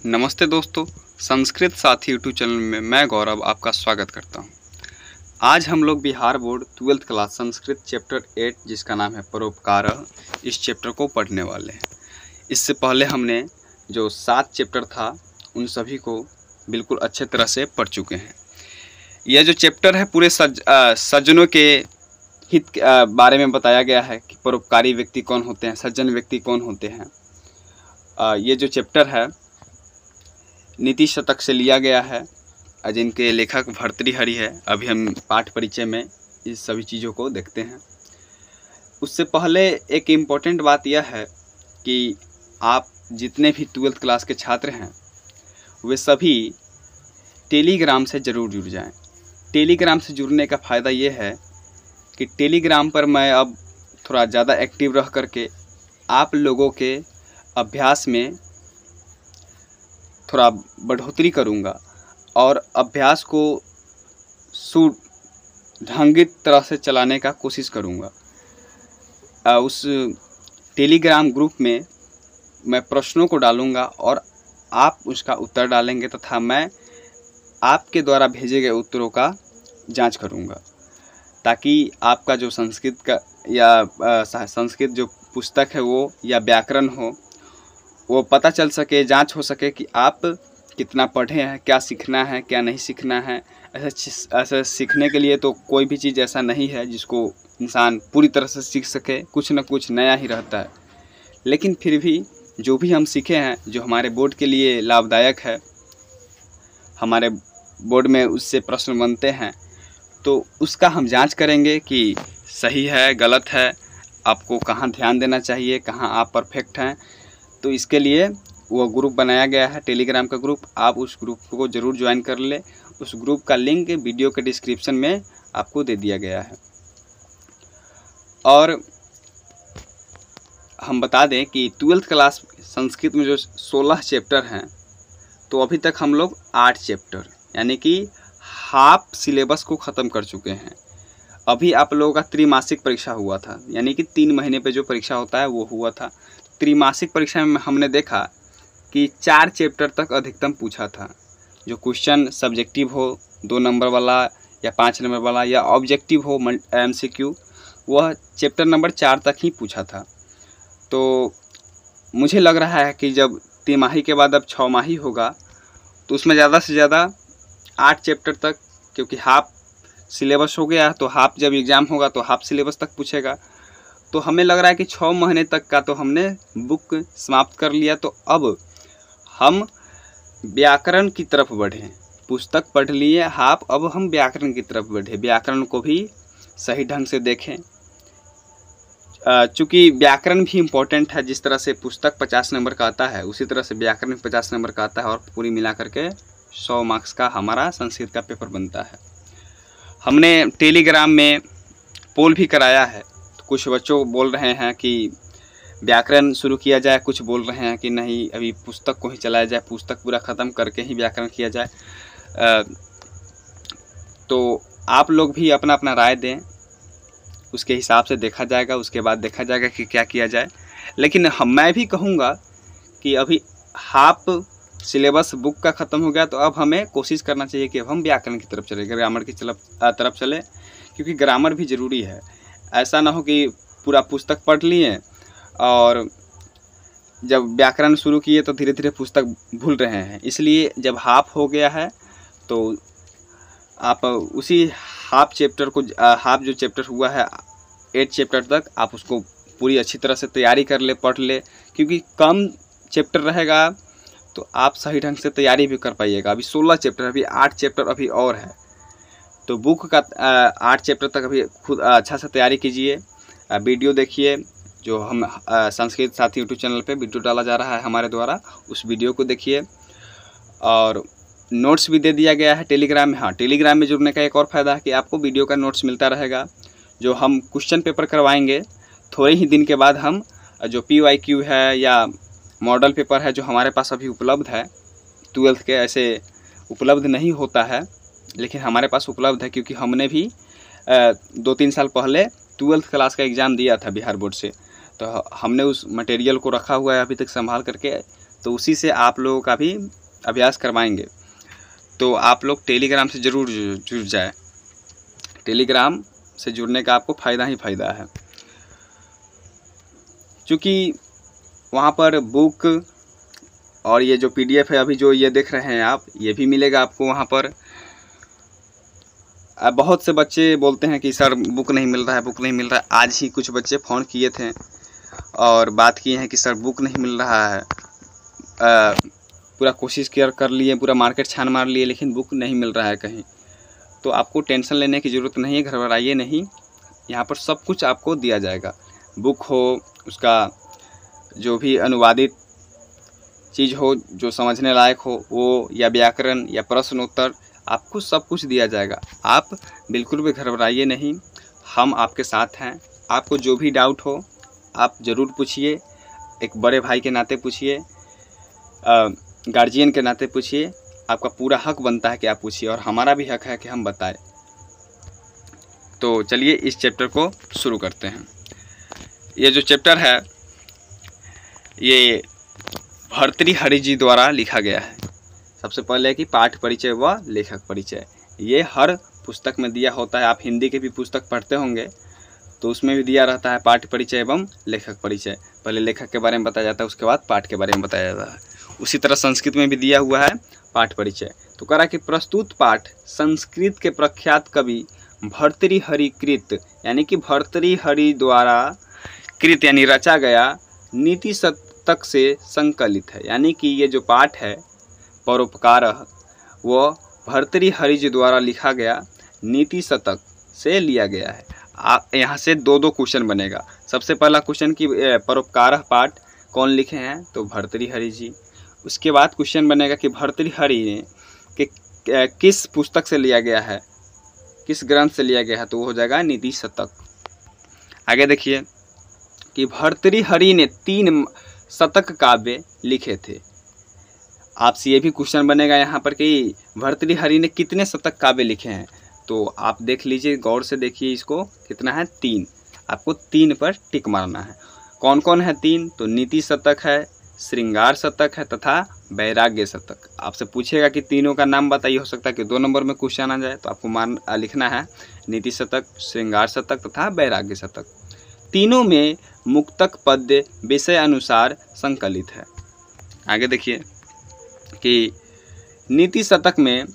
नमस्ते दोस्तों, संस्कृत साथी यूट्यूब चैनल में मैं गौरव आपका स्वागत करता हूं। आज हम लोग Bihar board 12th class Sanskrit chapter 8 जिसका नाम है परोपकारः, इस चैप्टर को पढ़ने वाले हैं। इससे पहले हमने जो 7 चैप्टर था उन सभी को बिल्कुल अच्छे तरह से पढ़ चुके हैं। यह जो चैप्टर है पूरे सज्जनों के हित के बारे में बताया गया है कि परोपकारी व्यक्ति कौन होते हैं, सज्जन व्यक्ति कौन होते हैं। ये जो चैप्टर है नीति शतक से लिया गया है, जिनके लेखक भर्तृहरि है। अभी हम पाठ परिचय में इस सभी चीज़ों को देखते हैं। उससे पहले एक इम्पोर्टेंट बात यह है कि आप जितने भी 12th क्लास के छात्र हैं वे सभी टेलीग्राम से ज़रूर जुड़ जाएं। टेलीग्राम से जुड़ने का फ़ायदा ये है कि टेलीग्राम पर मैं अब थोड़ा ज़्यादा एक्टिव रह करके आप लोगों के अभ्यास में थोड़ा बढ़ोतरी करूंगा और अभ्यास को सुढंगित तरह से चलाने का कोशिश करूंगा। उस टेलीग्राम ग्रुप में मैं प्रश्नों को डालूंगा और आप उसका उत्तर डालेंगे तथा मैं आपके द्वारा भेजे गए उत्तरों का जांच करूंगा, ताकि आपका जो संस्कृत का या संस्कृत जो पुस्तक है वो या व्याकरण हो वो पता चल सके, जांच हो सके कि आप कितना पढ़े हैं, क्या सीखना है, क्या नहीं सीखना है। ऐसा सीखने के लिए तो कोई भी चीज़ ऐसा नहीं है जिसको इंसान पूरी तरह से सीख सके, कुछ न कुछ नया ही रहता है। लेकिन फिर भी जो भी हम सीखे हैं जो हमारे बोर्ड के लिए लाभदायक है, हमारे बोर्ड में उससे प्रश्न बनते हैं, तो उसका हम जांच करेंगे कि सही है, गलत है, आपको कहाँ ध्यान देना चाहिए, कहाँ आप परफेक्ट हैं। तो इसके लिए वो ग्रुप बनाया गया है, टेलीग्राम का ग्रुप। आप उस ग्रुप को ज़रूर ज्वाइन कर ले। उस ग्रुप का लिंक वीडियो के डिस्क्रिप्शन में आपको दे दिया गया है। और हम बता दें कि 12th क्लास संस्कृत में जो 16 चैप्टर हैं, तो अभी तक हम लोग 8 चैप्टर यानी कि हाफ सिलेबस को ख़त्म कर चुके हैं। अभी आप लोगों का त्रैमासिक परीक्षा हुआ था, यानी कि 3 महीने पे जो परीक्षा होता है वो हुआ था। त्रैमासिक परीक्षा में हमने देखा कि 4 चैप्टर तक अधिकतम पूछा था। जो क्वेश्चन सब्जेक्टिव हो 2 नंबर वाला या 5 नंबर वाला या ऑब्जेक्टिव हो MCQ, वह चैप्टर नंबर 4 तक ही पूछा था। तो मुझे लग रहा है कि जब तिमाही के बाद अब 6 माही होगा तो उसमें ज़्यादा से ज़्यादा 8 चैप्टर तक, क्योंकि हाफ सिलेबस हो गया तो हाफ जब एग्ज़ाम होगा तो हाफ सिलेबस तक पूछेगा। तो हमें लग रहा है कि 6 महीने तक का तो हमने बुक समाप्त कर लिया। तो अब हम व्याकरण की तरफ बढ़ें। पुस्तक पढ़ लिए हाफ, अब हम व्याकरण की तरफ बढ़े, व्याकरण को भी सही ढंग से देखें। चूँकि व्याकरण भी इम्पोर्टेंट है, जिस तरह से पुस्तक 50 नंबर का आता है उसी तरह से व्याकरण 50 नंबर का आता है और पूरी मिला करके 100 मार्क्स का हमारा संस्कृत का पेपर बनता है। हमने टेलीग्राम में पोल भी कराया है। कुछ बच्चों बोल रहे हैं कि व्याकरण शुरू किया जाए, कुछ बोल रहे हैं कि नहीं अभी पुस्तक को ही चलाया जाए, पुस्तक पूरा ख़त्म करके ही व्याकरण किया जाए। तो आप लोग भी अपना अपना राय दें, उसके हिसाब से देखा जाएगा, उसके बाद देखा जाएगा कि क्या किया जाए। लेकिन मैं भी कहूँगा कि अभी हाफ सिलेबस बुक का ख़त्म हो गया तो अब हमें कोशिश करना चाहिए कि अब हम व्याकरण की तरफ चले, ग्रामर की तरफ चले, क्योंकि ग्रामर भी ज़रूरी है। ऐसा ना हो कि पूरा पुस्तक पढ़ लिए और जब व्याकरण शुरू किए तो धीरे धीरे पुस्तक भूल रहे हैं। इसलिए जब हाफ हो गया है तो आप उसी हाफ चैप्टर को, हाफ जो चैप्टर हुआ है 8 चैप्टर तक, आप उसको पूरी अच्छी तरह से तैयारी कर ले, पढ़ ले। क्योंकि कम चैप्टर रहेगा तो आप सही ढंग से तैयारी भी कर पाइएगा। अभी 16 चैप्टर, अभी 8 चैप्टर अभी और है। तो बुक का 8 चैप्टर तक अभी खुद अच्छा से तैयारी कीजिए। वीडियो देखिए, जो हम संस्कृत साथी यूट्यूब चैनल पे वीडियो डाला जा रहा है हमारे द्वारा, उस वीडियो को देखिए। और नोट्स भी दे दिया गया है टेलीग्राम में। हाँ, टेलीग्राम में जुड़ने का एक और फ़ायदा है कि आपको वीडियो का नोट्स मिलता रहेगा। जो हम क्वेश्चन पेपर करवाएंगे थोड़े ही दिन के बाद, हम जो PYQ है या मॉडल पेपर है जो हमारे पास अभी उपलब्ध है 12th के, ऐसे उपलब्ध नहीं होता है लेकिन हमारे पास उपलब्ध है, क्योंकि हमने भी 2-3 साल पहले 12th क्लास का एग्ज़ाम दिया था बिहार बोर्ड से। तो हमने उस मटेरियल को रखा हुआ है अभी तक संभाल करके, तो उसी से आप लोगों का भी अभ्यास करवाएंगे। तो आप लोग टेलीग्राम से ज़रूर जुड़ जाए। टेलीग्राम से जुड़ने का आपको फ़ायदा ही फ़ायदा है, क्योंकि वहाँ पर बुक और ये जो PDF है अभी जो ये देख रहे हैं आप, ये भी मिलेगा आपको वहाँ पर। बहुत से बच्चे बोलते हैं कि सर बुक नहीं मिल रहा है, बुक नहीं मिल रहा है। आज ही कुछ बच्चे फ़ोन किए थे और बात किए हैं कि सर बुक नहीं मिल रहा है। पूरा कोशिश कर लिए, पूरा मार्केट छान मार लिए, लेकिन बुक नहीं मिल रहा है कहीं। तो आपको टेंशन लेने की ज़रूरत नहीं है, घबराइए नहीं। यहाँ पर सब कुछ आपको दिया जाएगा। बुक हो, उसका जो भी अनुवादित चीज़ हो जो समझने लायक हो वो, या व्याकरण या प्रश्न उत्तर, आपको सब कुछ दिया जाएगा। आप बिल्कुल भी घबराइए नहीं, हम आपके साथ हैं। आपको जो भी डाउट हो आप ज़रूर पूछिए, एक बड़े भाई के नाते पूछिए, गार्जियन के नाते पूछिए। आपका पूरा हक बनता है कि आप पूछिए, और हमारा भी हक है कि हम बताएं। तो चलिए इस चैप्टर को शुरू करते हैं। ये जो चैप्टर है ये भर्तृहरि जी द्वारा लिखा गया है। सबसे पहले कि पाठ परिचय व लेखक परिचय, ये हर पुस्तक में दिया होता है। आप हिंदी के भी पुस्तक पढ़ते होंगे तो उसमें भी दिया रहता है पाठ परिचय एवं लेखक परिचय। पहले लेखक के बारे में बताया जाता है, उसके बाद पाठ के बारे में बताया जाता है। उसी तरह संस्कृत में भी दिया हुआ है पाठ परिचय। तो कह रहा कि प्रस्तुत पाठ संस्कृत के प्रख्यात कवि भर्तृहरि कृत, यानी कि भर्तृहरि द्वारा कृत यानी रचा गया नीति शतक से संकलित है। यानी कि ये जो पाठ है परोपकारः, वो भर्तृहरि जी द्वारा लिखा गया नीति शतक से लिया गया है। यहाँ से दो क्वेश्चन बनेगा। सबसे पहला क्वेश्चन कि परोपकारः पाठ कौन लिखे हैं, तो भर्तृहरि जी। उसके बाद क्वेश्चन बनेगा कि भर्तृहरि ने कि किस पुस्तक से लिया गया है, किस ग्रंथ से लिया गया है, तो वो हो जाएगा नीति शतक। आगे देखिए कि भर्तृहरि ने 3 शतक काव्य लिखे थे। आपसे ये भी क्वेश्चन बनेगा यहाँ पर कि भर्तृहरि ने कितने शतक काव्य लिखे हैं, तो आप देख लीजिए, गौर से देखिए इसको, कितना है 3। आपको 3 पर टिक मारना है। कौन कौन है 3, तो नीति शतक है, श्रृंगार शतक है तथा वैराग्य शतक। आपसे पूछेगा कि तीनों का नाम बताइए, हो सकता है कि 2 नंबर में क्वेश्चन आ जाए, तो आपको लिखना है नीति शतक, श्रृंगार शतक तथा वैराग्य शतक। तीनों में मुक्तक पद्य विषय अनुसार संकलित है। आगे देखिए कि नीति शतक में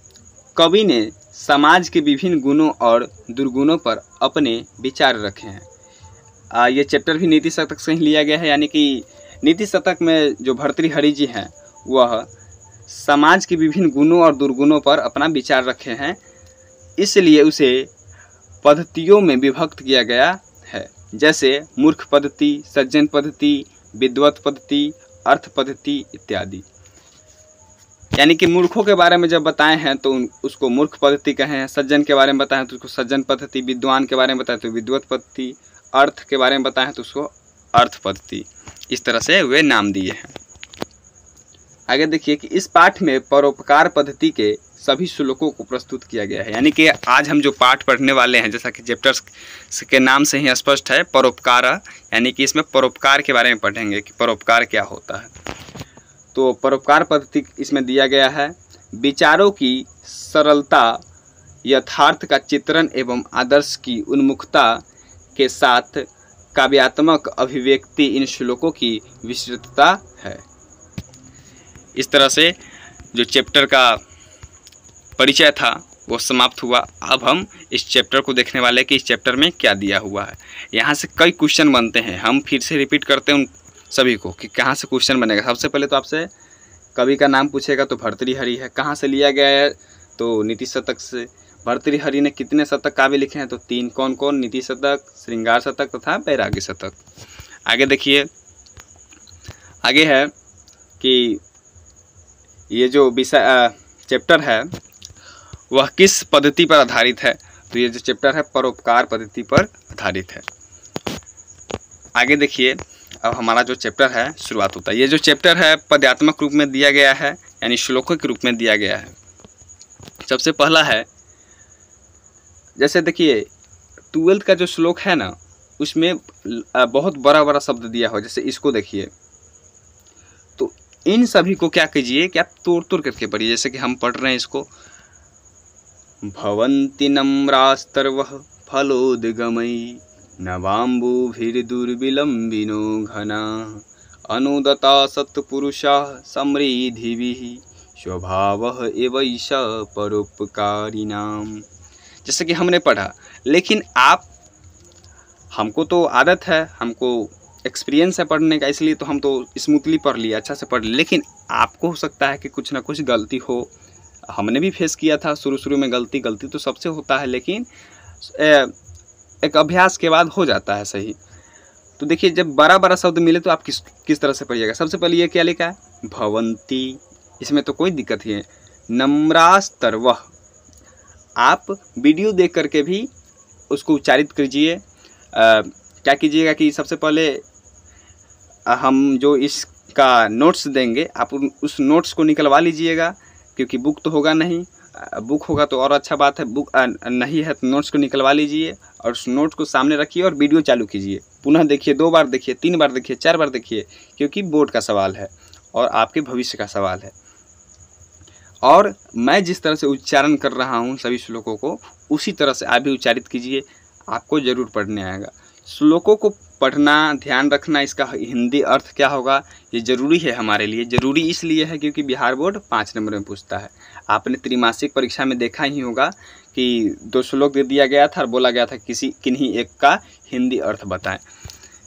कवि ने समाज के विभिन्न गुणों और दुर्गुणों पर अपने विचार रखे हैं। ये चैप्टर भी नीति शतक से ही लिया गया है। यानी कि नीति शतक में जो भर्तृहरि जी हैं वह समाज के विभिन्न गुणों और दुर्गुणों पर अपना विचार रखे हैं, इसलिए उसे पद्धतियों में विभक्त किया गया है। जैसे मूर्ख पद्धति, सज्जन पद्धति, विद्वत पद्धति, अर्थ पद्धति इत्यादि। यानी कि मूर्खों के बारे में जब बताए हैं तो उसको मूर्ख पद्धति कहे हैं, सज्जन के बारे में बताएं तो उसको सज्जन पद्धति, विद्वान के बारे में बताएं तो विद्वत पद्धति, अर्थ के बारे में बताएं तो उसको अर्थ पद्धति। इस तरह से वे नाम दिए हैं। आगे देखिए कि इस पाठ में परोपकार पद्धति के सभी श्लोकों को प्रस्तुत किया गया है। यानी कि आज हम जो पाठ पढ़ने वाले हैं, जैसा कि चैप्टर्स के नाम से ही स्पष्ट है, परोपकार, यानी कि इसमें परोपकार के बारे में पढ़ेंगे कि परोपकार क्या होता है। तो परोपकार पद्धति इसमें दिया गया है। विचारों की सरलता, यथार्थ का चित्रण एवं आदर्श की उन्मुखता के साथ काव्यात्मक अभिव्यक्ति इन श्लोकों की विस्तृतता है। इस तरह से जो चैप्टर का परिचय था वो समाप्त हुआ। अब हम इस चैप्टर को देखने वाले कि इस चैप्टर में क्या दिया हुआ है। यहाँ से कई क्वेश्चन बनते हैं, हम फिर से रिपीट करते हैं उन सभी को कि कहाँ से क्वेश्चन बनेगा। सबसे पहले तो आपसे कवि का नाम पूछेगा तो भर्तृहरि है, कहाँ से लिया गया है तो नीति शतक से। भर्तृहरि ने कितने शतक काव्य लिखे हैं, तो 3। कौन कौन, नीति शतक, श्रृंगार शतक तथा वैराग्य शतक। आगे देखिए, आगे है कि ये जो विषय चैप्टर है वह किस पद्धति पर आधारित है, तो ये जो चैप्टर है परोपकार पद्धति पर आधारित है। आगे देखिए, अब हमारा जो चैप्टर है शुरुआत होता है। ये जो चैप्टर है पद्यात्मक रूप में दिया गया है, यानी श्लोकों के रूप में दिया गया है। सबसे पहला है, जैसे देखिए 12th का जो श्लोक है ना, उसमें बहुत बड़ा बड़ा शब्द दिया हो। जैसे इसको देखिए, तो इन सभी को क्या कीजिए कि आप तोड़ तोड़ करके पढ़िए। जैसे कि हम पढ़ रहे हैं इसको, भवन्ति नम्रास्तर्वः फलोद्गमैः नवाम्बुभिर्दुर्विलम्बिनो घना अनुदता सत्पुरुषाः समृद्धिभिः स्वभावः एवैष परोपकारिणाम्। जैसे कि हमने पढ़ा, लेकिन आप, हमको तो आदत है, हमको एक्सपीरियंस है पढ़ने का, इसलिए तो हम तो स्मूथली पढ़ लिया, अच्छा से पढ़ लिया। लेकिन आपको हो सकता है कि कुछ ना कुछ गलती हो। हमने भी फेस किया था शुरू में गलती तो सबसे होता है, लेकिन एक अभ्यास के बाद हो जाता है सही। तो देखिए, जब बड़ा शब्द मिले तो आप किस तरह से पढ़िएगा। सबसे पहले ये क्या लिखा है, भवन्ति, इसमें तो कोई दिक्कत ही है। नम्रास्तर्वः, आप वीडियो देख करके भी उसको उच्चारित कीजिए। क्या कीजिएगा कि सबसे पहले हम जो इसका नोट्स देंगे, आप उस नोट्स को निकलवा लीजिएगा, क्योंकि बुक तो होगा नहीं। बुक होगा तो और अच्छा बात है, बुक नहीं है तो नोट्स को निकलवा लीजिए और उस नोट को सामने रखिए और वीडियो चालू कीजिए। पुनः देखिए, 2 बार देखिए, 3 बार देखिए, 4 बार देखिए, क्योंकि बोर्ड का सवाल है और आपके भविष्य का सवाल है। और मैं जिस तरह से उच्चारण कर रहा हूँ सभी श्लोकों को, उसी तरह से आप भी उच्चारित कीजिए, आपको ज़रूर पढ़ने आएगा। श्लोकों को पढ़ना, ध्यान रखना, इसका हिंदी अर्थ क्या होगा, ये ज़रूरी है हमारे लिए। ज़रूरी इसलिए है क्योंकि बिहार बोर्ड 5 नंबर में पूछता है। आपने त्रैमासिक परीक्षा में देखा ही होगा कि 2 श्लोक दे दिया गया था और बोला गया था किन्हीं एक का हिंदी अर्थ बताएं।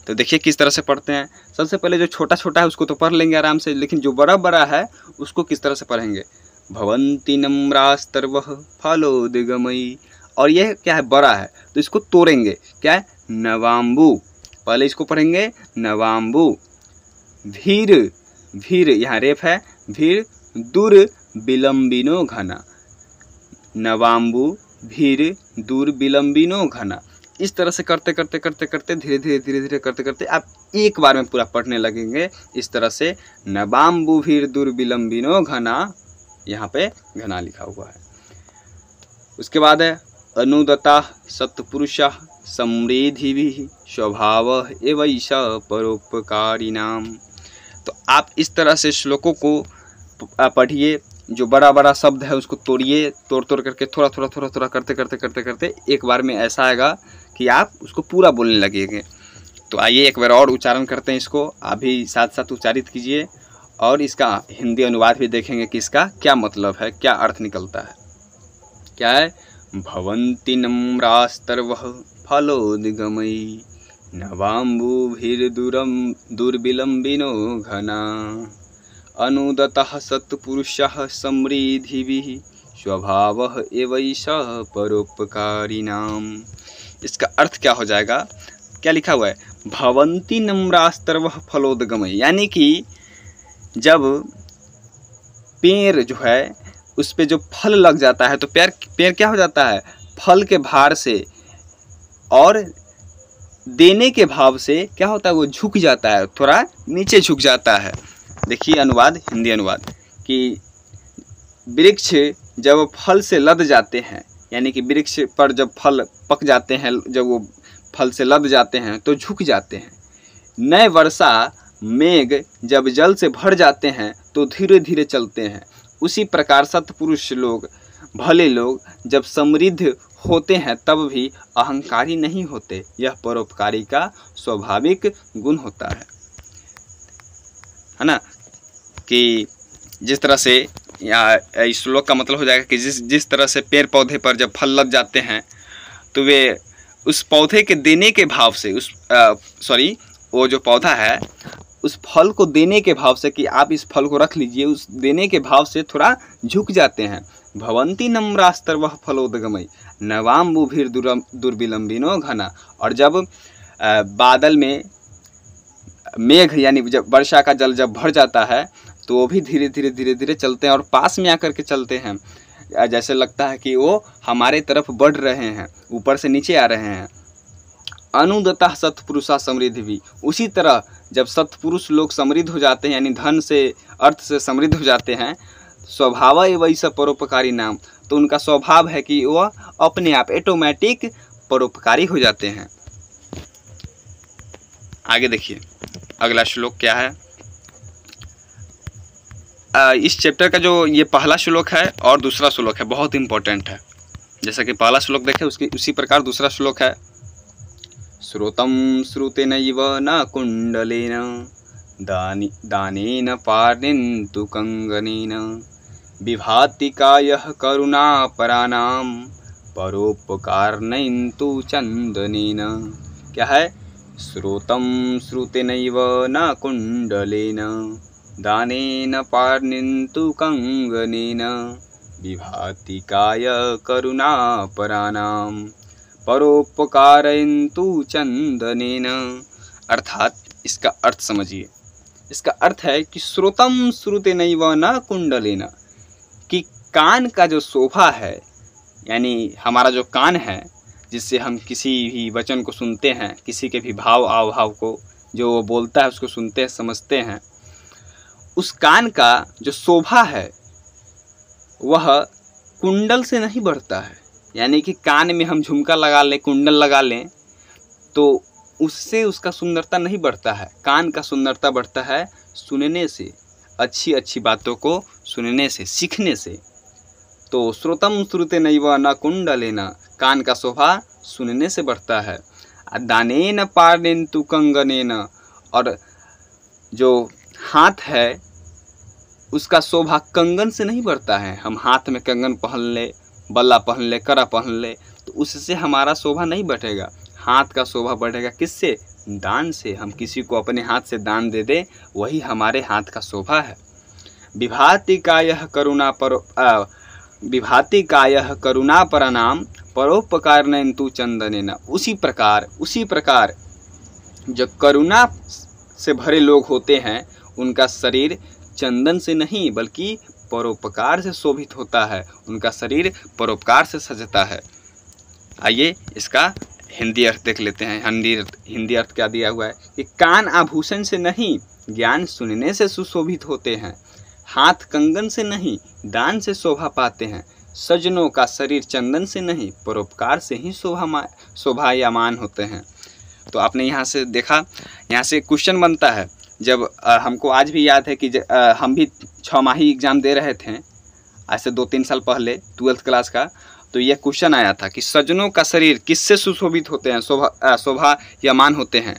तो देखिए किस तरह से पढ़ते हैं। सबसे पहले जो छोटा है उसको तो पढ़ लेंगे आराम से, लेकिन जो बड़ा है उसको किस तरह से पढ़ेंगे। भवन्ति नम्रास्तर्वः फलोद्गमैः, और यह क्या है, बड़ा है तो इसको तोड़ेंगे, क्या है, नवाम्बु। पहले इसको पढ़ेंगे नवाम्बु। भीर यहाँ रेफ है, भीर दुर्विलम्बिनो घना, नवाम्बु भीर दुर्विलम्बिनो घना। इस तरह से करते धीरे धीरे करते आप एक बार में पूरा पढ़ने लगेंगे। इस तरह से नवाम्बु भीर दुर्विलम्बिनो घना, यहाँ पे घना लिखा हुआ है। उसके बाद है अनुदता सत्पुरुषः समृद्धिभिः स्वभावः एवैष परोपकारिणाम्। तो आप इस तरह से श्लोकों को पढ़िए। जो बड़ा शब्द है उसको तोड़िए, तोड़ करके थोड़ा करते एक बार में ऐसा आएगा कि आप उसको पूरा बोलने लगेंगे। तो आइए एक बार और उच्चारण करते हैं इसको, आप भी साथ साथ उच्चारित कीजिए और इसका हिंदी अनुवाद भी देखेंगे कि इसका क्या मतलब है, क्या अर्थ निकलता है। क्या है, भवन्ति नम्रास्तर्वः फलोद्गमैः नवाम्बुभिर्दुर्विलम्बिनो घना अनुदतः सत्पुरुषः समृद्धिभिः स्वभावः एवैष परोपकारिणाम्। इसका अर्थ क्या हो जाएगा, क्या लिखा हुआ है, भवन्ति नम्रास्तर्वः फलोद्गमैः, यानी कि जब पेड़ जो है उस पे जो फल लग जाता है तो पेड़ क्या हो जाता है, फल के भार से और देने के भाव से क्या होता है, वो झुक जाता है, थोड़ा नीचे झुक जाता है। देखिए अनुवाद, हिंदी अनुवाद, कि वृक्ष जब फल से लद जाते हैं, यानी कि वृक्ष पर जब फल पक जाते हैं, जब वो फल से लद जाते हैं तो झुक जाते हैं। नए वर्षा मेघ जब जल से भर जाते हैं तो धीरे धीरे चलते हैं। उसी प्रकार सत्पुरुष लोग, भले लोग जब समृद्ध होते हैं तब भी अहंकारी नहीं होते। यह परोपकारी का स्वाभाविक गुण होता है ना। कि जिस तरह से यहाँ इस श्लोक का मतलब हो जाएगा कि जिस तरह से पेड़ पौधे पर जब फल लग जाते हैं तो वे उस पौधे के देने के भाव से वो जो पौधा है उस फल को देने के भाव से, कि आप इस फल को रख लीजिए, उस देने के भाव से थोड़ा झुक जाते हैं। भवन्ति नम्रास्तर्वः फलोद्गमैः नवाम्बुभिर् दुर्विलम्बिनो घना। और जब बादल में मेघ यानी जब वर्षा का जल जब भर जाता है तो वो भी धीरे धीरे चलते हैं और पास में आकर के चलते हैं, जैसे लगता है कि वो हमारे तरफ बढ़ रहे हैं, ऊपर से नीचे आ रहे हैं। अनुदतः सत्पुरुषा समृद्धि भी, उसी तरह जब सत्पुरुष लोग समृद्ध हो जाते हैं, यानी धन से, अर्थ से समृद्ध हो जाते हैं, स्वभाव एवैष परोपकारिणाम्, तो उनका स्वभाव है कि वह अपने आप ऑटोमेटिक परोपकारी हो जाते हैं। आगे देखिए अगला श्लोक क्या है, इस चैप्टर का जो ये पहला श्लोक है और दूसरा श्लोक है बहुत इंपॉर्टेंट है। जैसा कि पहला श्लोक देखे उसी प्रकार दूसरा श्लोक है। श्रुतं श्रुतेनैव न कुण्डलेन दानेन पार्णेन तु कंगनेन विभाति कायः करुणापराणां परोपकारेण तु चंदनेन। क्या है? श्रुतं श्रुतेनैव न कुण्डलेन दानेन पार्णेन तु कंगनेन विभाति काय करुणापराणां परोपकारेण तु चंदनेन। अर्थात इसका अर्थ समझिए। इसका अर्थ है कि श्रुतं श्रुतेनैव न कुण्डलेन, कि कान का जो शोभा है, यानी हमारा जो कान है जिससे हम किसी भी वचन को सुनते हैं, किसी के भी भाव आव को जो वो बोलता है उसको सुनते हैं, समझते हैं, उस कान का जो शोभा है वह कुंडल से नहीं बढ़ता है। यानी कि कान में हम झुमका लगा लें, कुंडल लगा लें, तो उससे उसका सुंदरता नहीं बढ़ता है। कान का सुंदरता बढ़ता है सुनने से, अच्छी अच्छी बातों को सुनने से, सीखने से। तो श्रुतं श्रुतेनैव न कुण्डलेन, कान का शोभा सुनने से बढ़ता है। दानेन पार्णेन तु कंगनेन, और जो हाथ है उसका शोभा कंगन से नहीं बढ़ता है। हम हाथ में कंगन पहन ले, बल्ला पहन ले, कड़ा पहन ले, तो उससे हमारा शोभा नहीं बढ़ेगा। हाथ का शोभा बढ़ेगा किससे? दान से। हम किसी को अपने हाथ से दान दे दे, वही हमारे हाथ का शोभा है। विभाति कायः करुणापराणां परोपकारेण तु चंदनेन। उसी प्रकार जो करुणा से भरे लोग होते हैं उनका शरीर चंदन से नहीं बल्कि परोपकार से शोभित होता है। उनका शरीर परोपकार से सजता है। आइए इसका हिंदी अर्थ देख लेते हैं। हिंदी अर्थ क्या दिया हुआ है कि कान आभूषण से नहीं, ज्ञान सुनने से सुशोभित होते हैं। हाथ कंगन से नहीं, दान से शोभा पाते हैं। सज्जनों का शरीर चंदन से नहीं, परोपकार से ही शोभायमान होते हैं। तो आपने यहाँ से देखा, यहाँ से क्वेश्चन बनता है। जब हमको आज भी याद है कि हम भी 6 माही एग्ज़ाम दे रहे थे आज से 2-3 साल पहले 12th क्लास का, तो यह क्वेश्चन आया था कि सज्जनों का शरीर किससे सुशोभित होते हैं, शोभायमान होते हैं।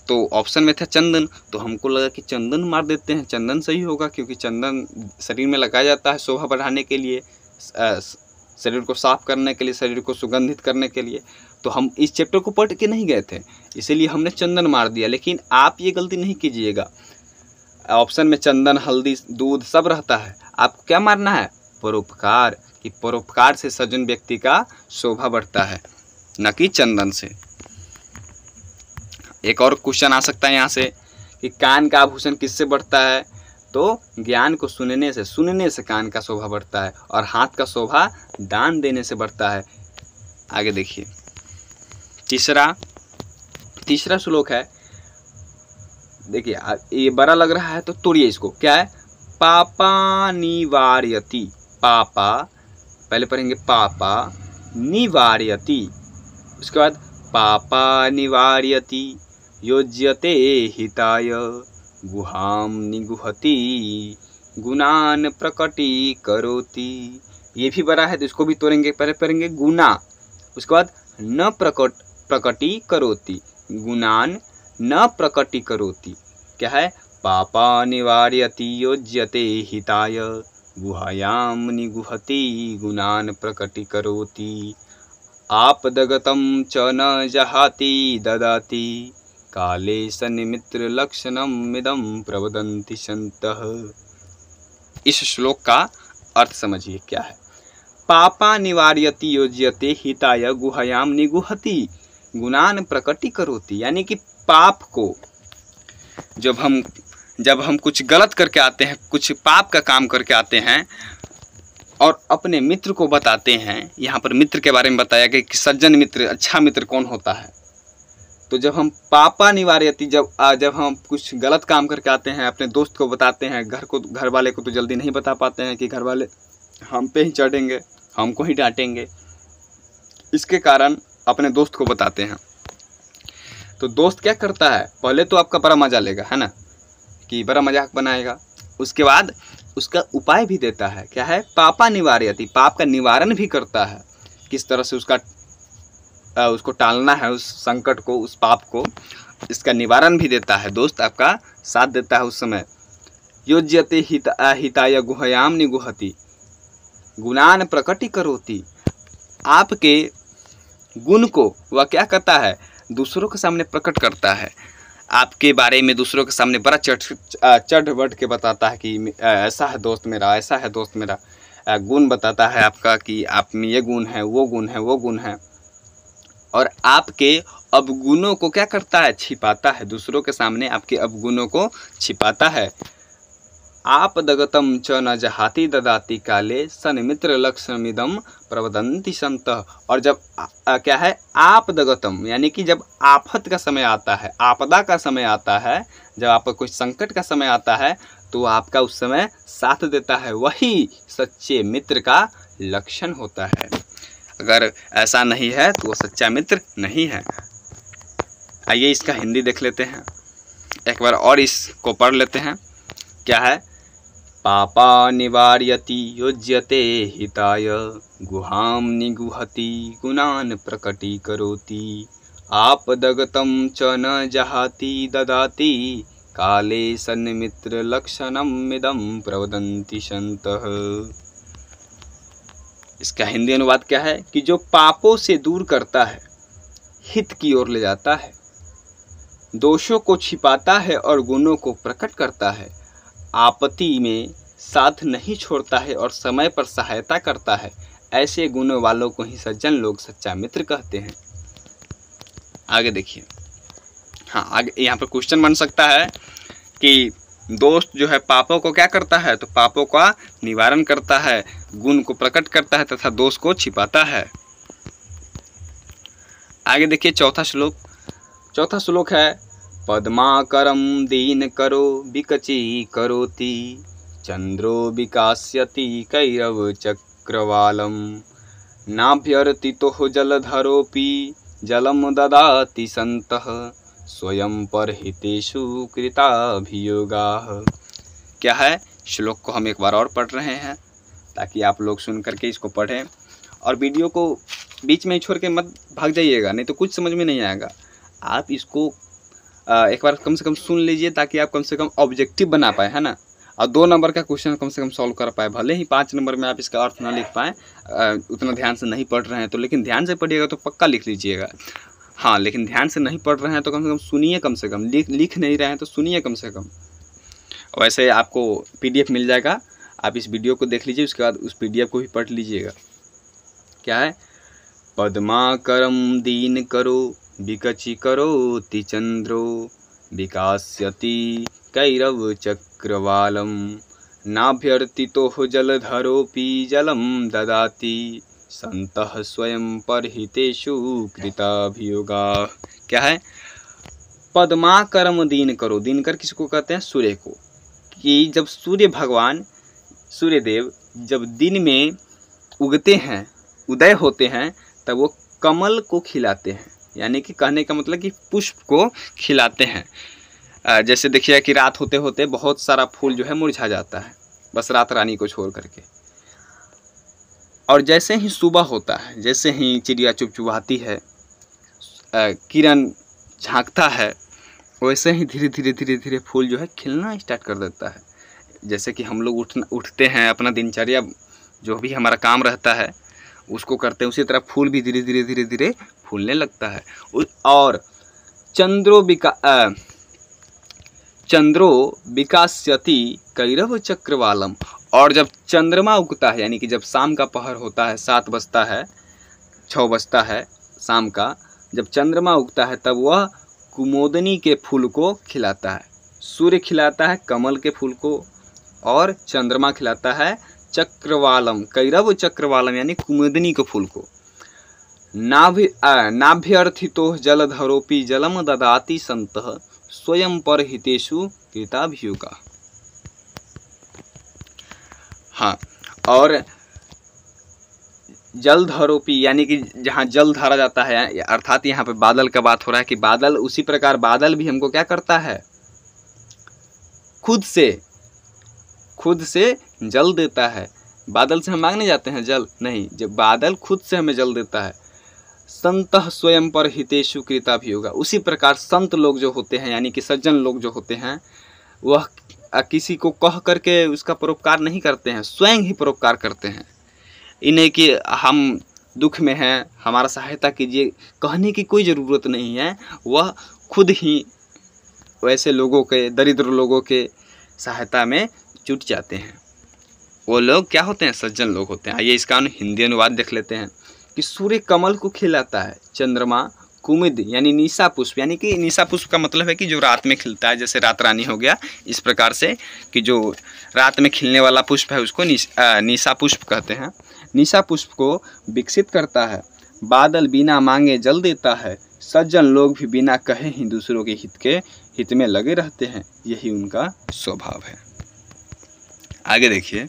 तो ऑप्शन में था चंदन, तो हमको लगा कि चंदन मार देते हैं, चंदन सही होगा, क्योंकि चंदन शरीर में लगाया जाता है शोभा बढ़ाने के लिए, शरीर को साफ करने के लिए, शरीर को सुगंधित करने के लिए। तो हम इस चैप्टर को पढ़ के नहीं गए थे, इसीलिए हमने चंदन मार दिया। लेकिन आप ये गलती नहीं कीजिएगा। ऑप्शन में चंदन, हल्दी, दूध सब रहता है। आप क्या मारना है? परोपकार, कि परोपकार से सज्जन व्यक्ति का शोभा बढ़ता है, न कि चंदन से। एक और क्वेश्चन आ सकता है यहाँ से कि कान का आभूषण किससे बढ़ता है? तो ज्ञान को सुनने से कान का शोभा बढ़ता है, और हाथ का शोभा दान देने से बढ़ता है। आगे देखिए तीसरा श्लोक है। देखिए ये बड़ा लग रहा है तो तोड़िए इसको। क्या है? पापा निवार्यति। पापा पहले पढ़ेंगे, पापा निवार्यति। उसके बाद पापा निवार्यति योज्यते हिताय गुहां निगुहति गुणान प्रकटी करोति। ये भी बड़ा है तो इसको भी तोड़ेंगे। पहले पढ़ेंगे गुना, उसके बाद न प्रकटी करोति, गुणान न प्रकटी करोति। क्या है? पापा निवार्यति योज्यते हिताय गुहायां निगुहति गुणान प्रकटी करोति आपदगतं च न जहाति ददाति काले सन्निमित्र लक्षणम इदं प्रवदन्ति सन्तः। इस श्लोक का अर्थ समझिए क्या है। पापा निवार्यति योज्यते हिताय गुहायाम निगुहति गुणान प्रकटी करोति। यानी कि पाप को जब हम कुछ गलत करके आते हैं, कुछ पाप का काम करके आते हैं और अपने मित्र को बताते हैं। यहाँ पर मित्र के बारे में बताया गया कि सज्जन मित्र, अच्छा मित्र कौन होता है। तो जब हम पापा निवार्यति, जब हम कुछ गलत काम करके आते हैं, अपने दोस्त को बताते हैं, घर वाले को तो जल्दी नहीं बता पाते हैं कि घर वाले हम पे ही चढ़ेंगे, हमको ही डांटेंगे। इसके कारण अपने दोस्त को बताते हैं। तो दोस्त क्या करता है? पहले तो आपका बड़ा मजा लेगा, है ना, कि बड़ा मजाक बनाएगा। उसके बाद उसका उपाय भी देता है। क्या है? पापा निवारयति, पाप का निवारण भी करता है। किस तरह से उसको टालना है, उस संकट को, उस पाप को, इसका निवारण भी देता है। दोस्त आपका साथ देता है उस समय। योज्यते हिताय गुहयाम निगुहति गुणान प्रकटीकरोति, आपके गुण को वह क्या करता है? दूसरों के सामने प्रकट करता है। आपके बारे में दूसरों के सामने बड़ा चढ़ बढ़ के बताता है कि ऐसा है दोस्त मेरा, ऐसा है दोस्त मेरा। गुण बताता है आपका कि आप में ये गुण है, वो गुण है, वो गुण है। और आपके अवगुणों को क्या करता है? छिपाता है। दूसरों के सामने आपके अवगुणों को छिपाता है। आप दगतम च न जहाति ददाति काले सन्मित्र लक्ष्यमिदम प्रवदंति संत। और जब क्या है? आप दगतम, यानी कि जब आफत का समय आता है, आपदा का समय आता है, जब आपका कोई संकट का समय आता है, तो आपका उस समय साथ देता है। वही सच्चे मित्र का लक्षण होता है। अगर ऐसा नहीं है तो वो सच्चा मित्र नहीं है। आइए इसका हिंदी देख लेते हैं, एक बार और इसको पढ़ लेते हैं। क्या है? पापा निवार्यति योज्यते हिताय गुहाम निगुहति गुणान प्रकटीकरोति आपदगतं च न जहाति ददाति काले सन्मित्र लक्षणम इदं प्रवदन्ति सन्तः। इसका हिंदी अनुवाद क्या है? कि जो पापों से दूर करता है, हित की ओर ले जाता है, दोषों को छिपाता है और गुणों को प्रकट करता है, आपत्ति में साथ नहीं छोड़ता है और समय पर सहायता करता है, ऐसे गुणों वालों को ही सज्जन लोग सच्चा मित्र कहते हैं। आगे देखिए। हाँ, आगे यहाँ पर क्वेश्चन बन सकता है कि दोस्त जो है पापों को क्या करता है? तो पापों का निवारण करता है, गुण को प्रकट करता है तथा दोष को छिपाता है। आगे देखिए चौथा श्लोक। चौथा श्लोक है पद्माकरम दीन करो विकची करोति चंद्रो विकास्यति कैरव चक्रवालम नाभ्यर्तितो जलधरोपि जलम ददाति संतः स्वयं परहितेषु कृताभियोगाः। क्या है? श्लोक को हम एक बार और पढ़ रहे हैं ताकि आप लोग सुन करके इसको पढ़ें और वीडियो को बीच में छोड़ के मत भाग जाइएगा, नहीं तो कुछ समझ में नहीं आएगा। आप इसको एक बार कम से कम सुन लीजिए ताकि आप कम से कम ऑब्जेक्टिव बना पाए, है ना। और 2 नंबर का क्वेश्चन कम से कम सॉल्व कर पाए। भले ही 5 नंबर में आप इसका अर्थ ना लिख पाएँ, उतना ध्यान से नहीं पढ़ रहे हैं तो, लेकिन ध्यान से पढ़िएगा तो पक्का लिख लीजिएगा। हाँ, लेकिन ध्यान से नहीं पढ़ रहे हैं तो कम से कम सुनिए, कम से कम लिख नहीं रहे हैं तो सुनिए कम से कम। वैसे आपको PDF मिल जाएगा, आप इस वीडियो को देख लीजिए, उसके बाद उस PDF को भी पढ़ लीजिएगा। क्या है? पद्माकरम दीन करो विकची करोति चंद्रो विकास्यति कैरव चक्रवालम नाभ्यर्तितो जलधरोपि जलम ददाति संतः स्वयं परहितेषु कृताभियोगाः। क्या है? पद्माकरम दीन करो। दीन कर किसको कहते हैं? सूर्य को। कि जब सूर्य भगवान, सूर्यदेव जब दिन में उगते हैं, उदय होते हैं, तब वो कमल को खिलाते हैं। यानी कि कहने का मतलब कि पुष्प को खिलाते हैं। जैसे देखिए कि रात होते होते बहुत सारा फूल जो है मुरझा जाता है, बस रात रानी को छोड़ करके। और जैसे ही सुबह होता है, जैसे ही चिड़िया चुपचुपाती है, किरण झांकता है, वैसे ही धीरे धीरे फूल जो है खिलना स्टार्ट कर देता है। जैसे कि हम लोग उठते हैं, अपना दिनचर्या जो भी हमारा काम रहता है उसको करते हैं, उसी तरह फूल भी धीरे धीरे फूलने लगता है। और चंद्रो विकास्यति कैरव चक्रवालम। और जब चंद्रमा उगता है, यानी कि जब शाम का पहर होता है, 7 बजता है, 6 बजता है शाम का, जब चंद्रमा उगता है तब वह कुमोदनी के फूल को खिलाता है। सूर्य खिलाता है कमल के फूल को और चंद्रमा खिलाता है चक्रवालम, कैरव चक्रवालम यानी कुमुदनी के फूल को। नाभ्यर्थितो जलधरोपि जलम ददाति संतः स्वयं परहितेषु कृताभियोगाः। हाँ, और जलधरोपि यानी कि जहाँ जल धारा जाता है, अर्थात यहाँ पे बादल का बात हो रहा है कि बादल, उसी प्रकार बादल भी हमको क्या करता है? खुद से जल देता है। बादल से हम मांगने जाते हैं जल, नहीं, जब बादल खुद से हमें जल देता है। संतः स्वयं पर हितेषु कृता भी होगा। उसी प्रकार संत लोग जो होते हैं, यानी कि सज्जन लोग जो होते हैं, वह किसी को कह करके उसका परोपकार नहीं करते हैं, स्वयं ही परोपकार करते हैं। इन्हें कि हम दुख में हैं, हमारा सहायता कीजिए, कहने की कोई ज़रूरत नहीं है। वह खुद ही वैसे लोगों के, दरिद्र लोगों के सहायता में जुट जाते हैं। वो लोग क्या होते हैं? सज्जन लोग होते हैं। आइए इसका हिंदी अनुवाद देख लेते हैं कि सूर्य कमल को खिलाता है, चंद्रमा कुमुद यानी निशा पुष्प, यानी कि निशा पुष्प का मतलब है कि जो रात में खिलता है, जैसे रात रानी हो गया, इस प्रकार से कि जो रात में खिलने वाला पुष्प है उसको निशा पुष्प कहते हैं। निशा पुष्प को विकसित करता है। बादल बिना मांगे जल देता है। सज्जन लोग भी बिना कहे ही दूसरों के हित में लगे रहते हैं, यही उनका स्वभाव है। आगे देखिए,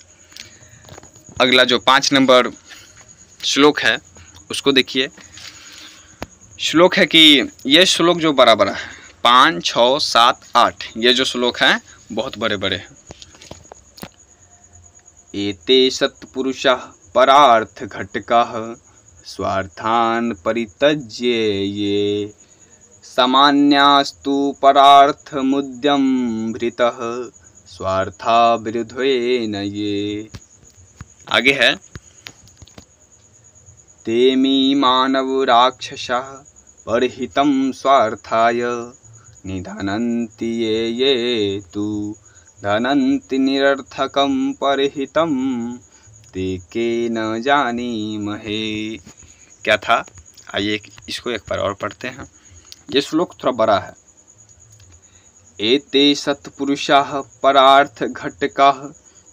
अगला जो 5 नंबर श्लोक है उसको देखिए। श्लोक है कि ये श्लोक जो बड़ा बड़ा है, 5, 6, 7, 8, ये जो श्लोक हैं बहुत बड़े बड़े हैं। एते सत्पुरुषः परार्थ घटकाः स्वार्थान परित्यज्य ये सामान्यास्तु परार्थ मुद्यम भृतः स्वार्था विरुद्धेन ये। आगे है, तेमी मानव राक्षसः परहितं स्वार्थाय निधनन्ति ये तु धनन्ति निरर्थकं परहितं ते के न जानीमहे। क्या था? आइए इसको एक बार और पढ़ते हैं। ये श्लोक थोड़ा बड़ा है। एते सत्पुरुषाः परार्थ घटकाः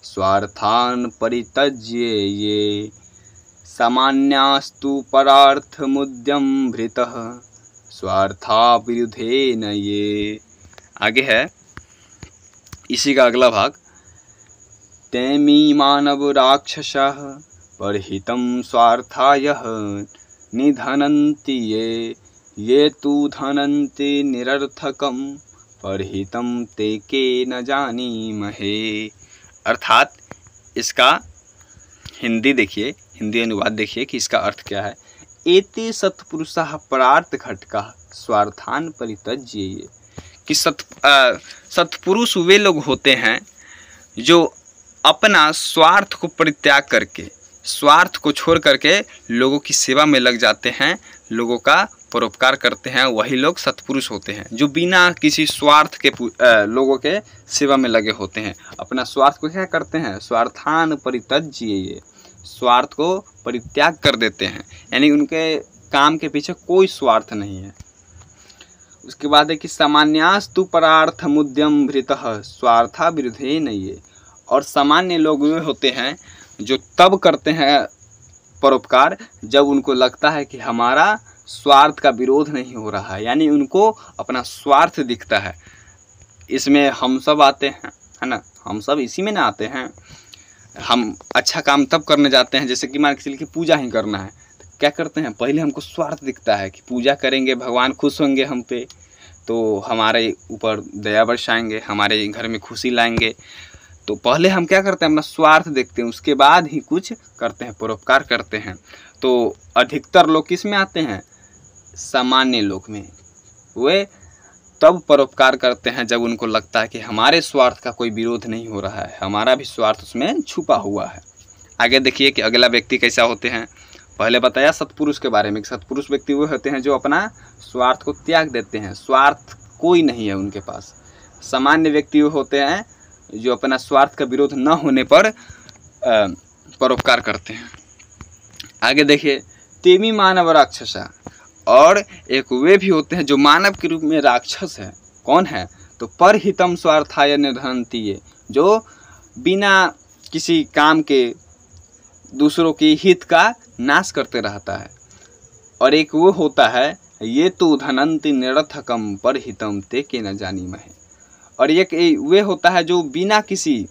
स्वार्थान परित्यज्य ये सामान्यास्तु परार्थ मुद्यम भृतः स्वार्था विरुद्धेन ये। आगे है इसी का अगला भाग, तेमी मानव राक्षसः परहितं स्वार्थाय निधनन्ति ये तु धनन्ति निरर्थकं परहितं ते के न जानीमहे। अर्थात इसका हिंदी देखिए, हिंदी अनुवाद देखिए कि इसका अर्थ क्या है। एते सत्पुरुषाः परार्थ घटकाः स्वार्थान परित्यज्य ये, कि सत्पुरुष वे लोग होते हैं जो अपना स्वार्थ को परित्याग करके, स्वार्थ को छोड़ करके लोगों की सेवा में लग जाते हैं, लोगों का परोपकार करते हैं। वही लोग सत्पुरुष होते हैं जो बिना किसी स्वार्थ के लोगों के सेवा में लगे होते हैं। अपना स्वार्थ को क्या करते हैं? स्वार्थान परित्यज्य ये, स्वार्थ को परित्याग कर देते हैं, यानी उनके काम के पीछे कोई स्वार्थ नहीं है। उसके बाद है कि सामान्यास्तु परार्थ मुद्यम भृतः स्वार्था विरुद्धेन ये। और सामान्य लोग वे होते हैं जो तब करते हैं परोपकार जब उनको लगता है कि हमारा स्वार्थ का विरोध नहीं हो रहा है, यानी उनको अपना स्वार्थ दिखता है। इसमें हम सब आते हैं, है ना, हम सब इसी में ना आते हैं। हम अच्छा काम तब करने जाते हैं, जैसे कि मान के चलिए कि पूजा ही करना है, तो क्या करते हैं? पहले हमको स्वार्थ दिखता है कि पूजा करेंगे, भगवान खुश होंगे हम पे, तो हमारे ऊपर दया बरसाएंगे, हमारे घर में खुशी लाएंगे। तो पहले हम क्या करते हैं? अपना स्वार्थ देखते हैं, उसके बाद ही कुछ करते हैं, परोपकार करते हैं। तो अधिकतर लोग किस में आते हैं? सामान्य लोग में। वे तब परोपकार करते हैं जब उनको लगता है कि हमारे स्वार्थ का कोई विरोध नहीं हो रहा है, हमारा भी स्वार्थ उसमें छुपा हुआ है। आगे देखिए कि अगला व्यक्ति कैसा होते हैं। पहले बताया सत्पुरुष के बारे में। सत्पुरुष व्यक्ति वो होते हैं जो अपना स्वार्थ को त्याग देते हैं, स्वार्थ कोई नहीं है उनके पास। सामान्य व्यक्ति वो होते हैं जो अपना स्वार्थ का विरोध न होने पर परोपकार करते हैं। आगे देखिए, तेमी मानव राक्षसा, और एक वे भी होते हैं जो मानव के रूप में राक्षस है। कौन है? तो परहितम स्वार्थाय निधनन्ति ये, जो बिना किसी काम के दूसरों की हित का नाश करते रहता है। और एक वो होता है, ये तो धनन्ति निरर्थकम परहितम ते के न जानीमहे। और एक वे होता है जो बिना किसी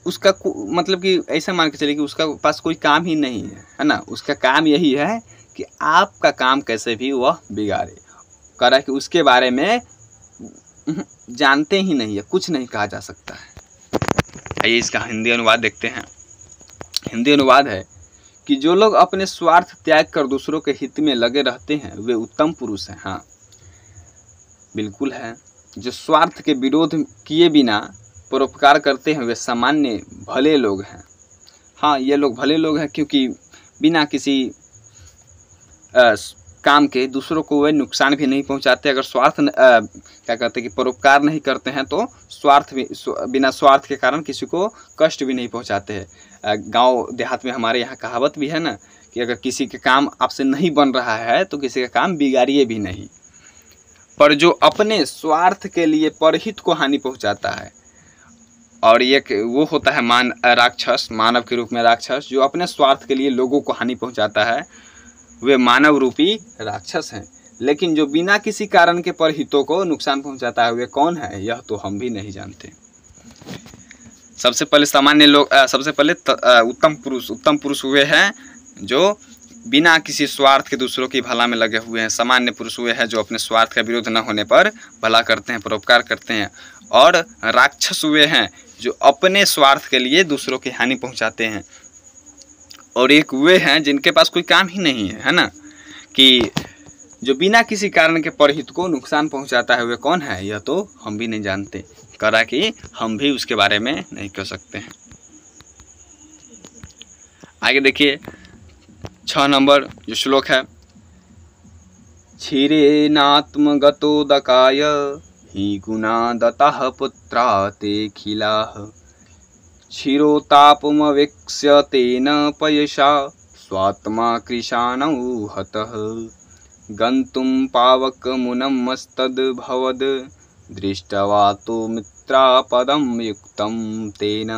उसका मतलब कि ऐसा मान के चलिए कि उसका पास कोई काम ही नहीं है ना, उसका काम यही है कि आपका काम कैसे भी वह बिगाड़े, कह रहा है कि उसके बारे में जानते ही नहीं है, कुछ नहीं कहा जा सकता है। आइए इसका हिंदी अनुवाद देखते हैं। हिंदी अनुवाद है कि जो लोग अपने स्वार्थ त्याग कर दूसरों के हित में लगे रहते हैं वे उत्तम पुरुष हैं। हाँ बिल्कुल है। जो स्वार्थ के विरोध किए बिना परोपकार करते हैं वे सामान्य भले लोग हैं। हाँ ये लोग भले लोग हैं, क्योंकि बिना किसी काम के दूसरों को वे नुकसान भी नहीं पहुंचाते। अगर क्या कहते हैं कि परोपकार नहीं करते हैं तो बिना स्वार्थ के कारण किसी को कष्ट भी नहीं पहुंचाते हैं। गांव देहात में हमारे यहाँ कहावत भी है ना कि अगर किसी के काम आपसे नहीं बन रहा है तो किसी का काम बिगाड़िए भी नहीं। पर जो अपने स्वार्थ के लिए परहित को हानि पहुंचाता है, और ये वो होता है राक्षस, मानव के रूप में राक्षस, जो अपने स्वार्थ के लिए लोगों को हानि पहुंचाता है वे मानव रूपी राक्षस हैं। लेकिन जो बिना किसी कारण के परहितों को नुकसान पहुंचाता है वे कौन है, यह तो हम भी नहीं जानते। सबसे पहले सामान्य लोग, सबसे पहले उत्तम पुरुष हुए हैं जो बिना किसी स्वार्थ के दूसरों की भला में लगे हुए हैं। सामान्य पुरुष हुए हैं जो अपने स्वार्थ का विरोध न होने पर भला करते हैं, परोपकार करते हैं। और राक्षस हुए हैं जो अपने स्वार्थ के लिए दूसरों की हानि पहुंचाते हैं। और एक वे हैं जिनके पास कोई काम ही नहीं है ना, कि जो बिना किसी कारण के परहित को नुकसान पहुंचाता है वे कौन है, यह तो हम भी नहीं जानते। करा कि हम भी उसके बारे में नहीं कह सकते हैं। आगे देखिए 6 नंबर जो श्लोक है, क्षीरेनात्मगतोदकाय हि गुणा दतः पुत्रा ते खिलाः क्षीरोतापमवेक्ष्य तेन पयसा स्वात्मा कृशानौ हतः गन्तुं पावकमुनमस्तद्भवद् दृष्ट्वा तु मित्रापदं युक्तं तेन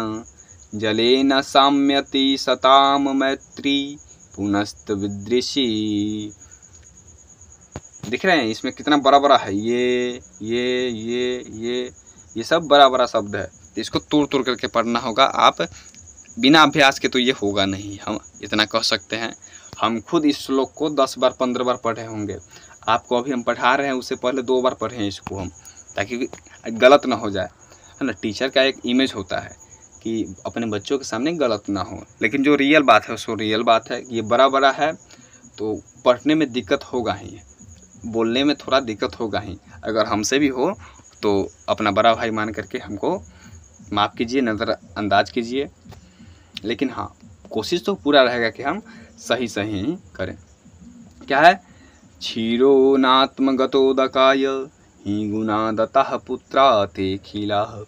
जलेन साम्यति सताम मैत्री पुनस्त विदृशी। दिख रहे हैं इसमें कितना बड़ा बड़ा है, ये सब बड़ा बड़ा शब्द है। इसको तोड़ तोड़ करके पढ़ना होगा। आप बिना अभ्यास के तो ये होगा नहीं। हम इतना कह सकते हैं, हम खुद इस श्लोक को 10 बार 15 बार पढ़े होंगे। आपको अभी हम पढ़ा रहे हैं, उससे पहले 2 बार पढ़े हैं इसको हम, ताकि गलत ना हो जाए, है ना। टीचर का एक इमेज होता है कि अपने बच्चों के सामने गलत ना हो, लेकिन जो रियल बात है सो रियल बात है। ये बड़ा बड़ा है तो पढ़ने में दिक्कत होगा ही, बोलने में थोड़ा दिक्कत होगा ही। अगर हमसे भी हो तो अपना बड़ा भाई मान करके हमको माफ़ कीजिए, नज़रअंदाज कीजिए। लेकिन हाँ कोशिश तो पूरा रहेगा कि हम सही ही करें। क्या है, क्षीरो नात्मगतोदकाय हि गुणा दतः पुत्रा ते खिलाः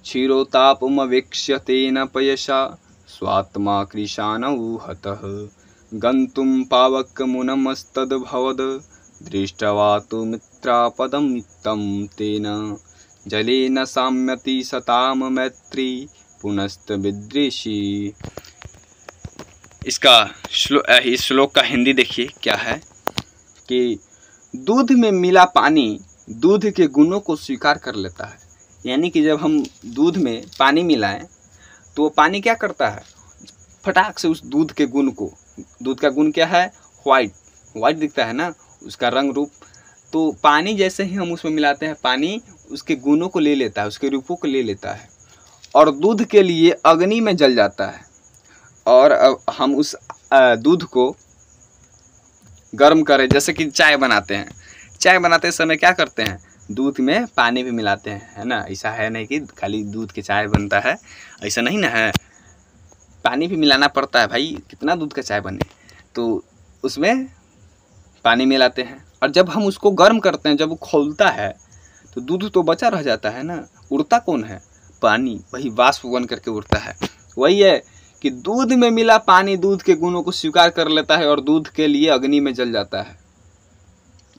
क्षीरोतापमवेक्ष्य तेन पयसा स्वात्मा कृशानौ हतः गन्तुं पावकमुनमस्तद्भवद् दृष्ट्वा तु मित्रापदं युक्तं तेन जलेन साम्यति सताम मैत्री पुनस्त विदृशी। इस श्लोक का हिंदी देखिए क्या है कि दूध में मिला पानी दूध के गुणों को स्वीकार कर लेता है। यानी कि जब हम दूध में पानी मिलाएं तो वो पानी क्या करता है, फटाक से उस दूध के गुण को, दूध का गुण क्या है, वाइट दिखता है ना उसका रंग रूप, तो पानी जैसे ही हम उसमें मिलाते हैं पानी उसके गुणों को ले लेता है, उसके रूपों को ले लेता है और दूध के लिए अग्नि में जल जाता है। और हम उस दूध को गर्म करें, जैसे कि चाय बनाते हैं, चाय बनाते समय क्या करते हैं, दूध में पानी भी मिलाते हैं, है ना। ऐसा है नहीं कि खाली दूध की चाय बनता है, ऐसा नहीं ना है, पानी भी मिलाना पड़ता है भाई, कितना दूध का चाय बने, तो उसमें पानी मिलाते हैं। और जब हम उसको गर्म करते हैं, जब वो खौलता है तो दूध तो बचा रह जाता है ना, उड़ता कौन है, पानी, वही वाष्प बन करके उड़ता है। वही है कि दूध में मिला पानी दूध के गुणों को स्वीकार कर लेता है और दूध के लिए अग्नि में जल जाता है।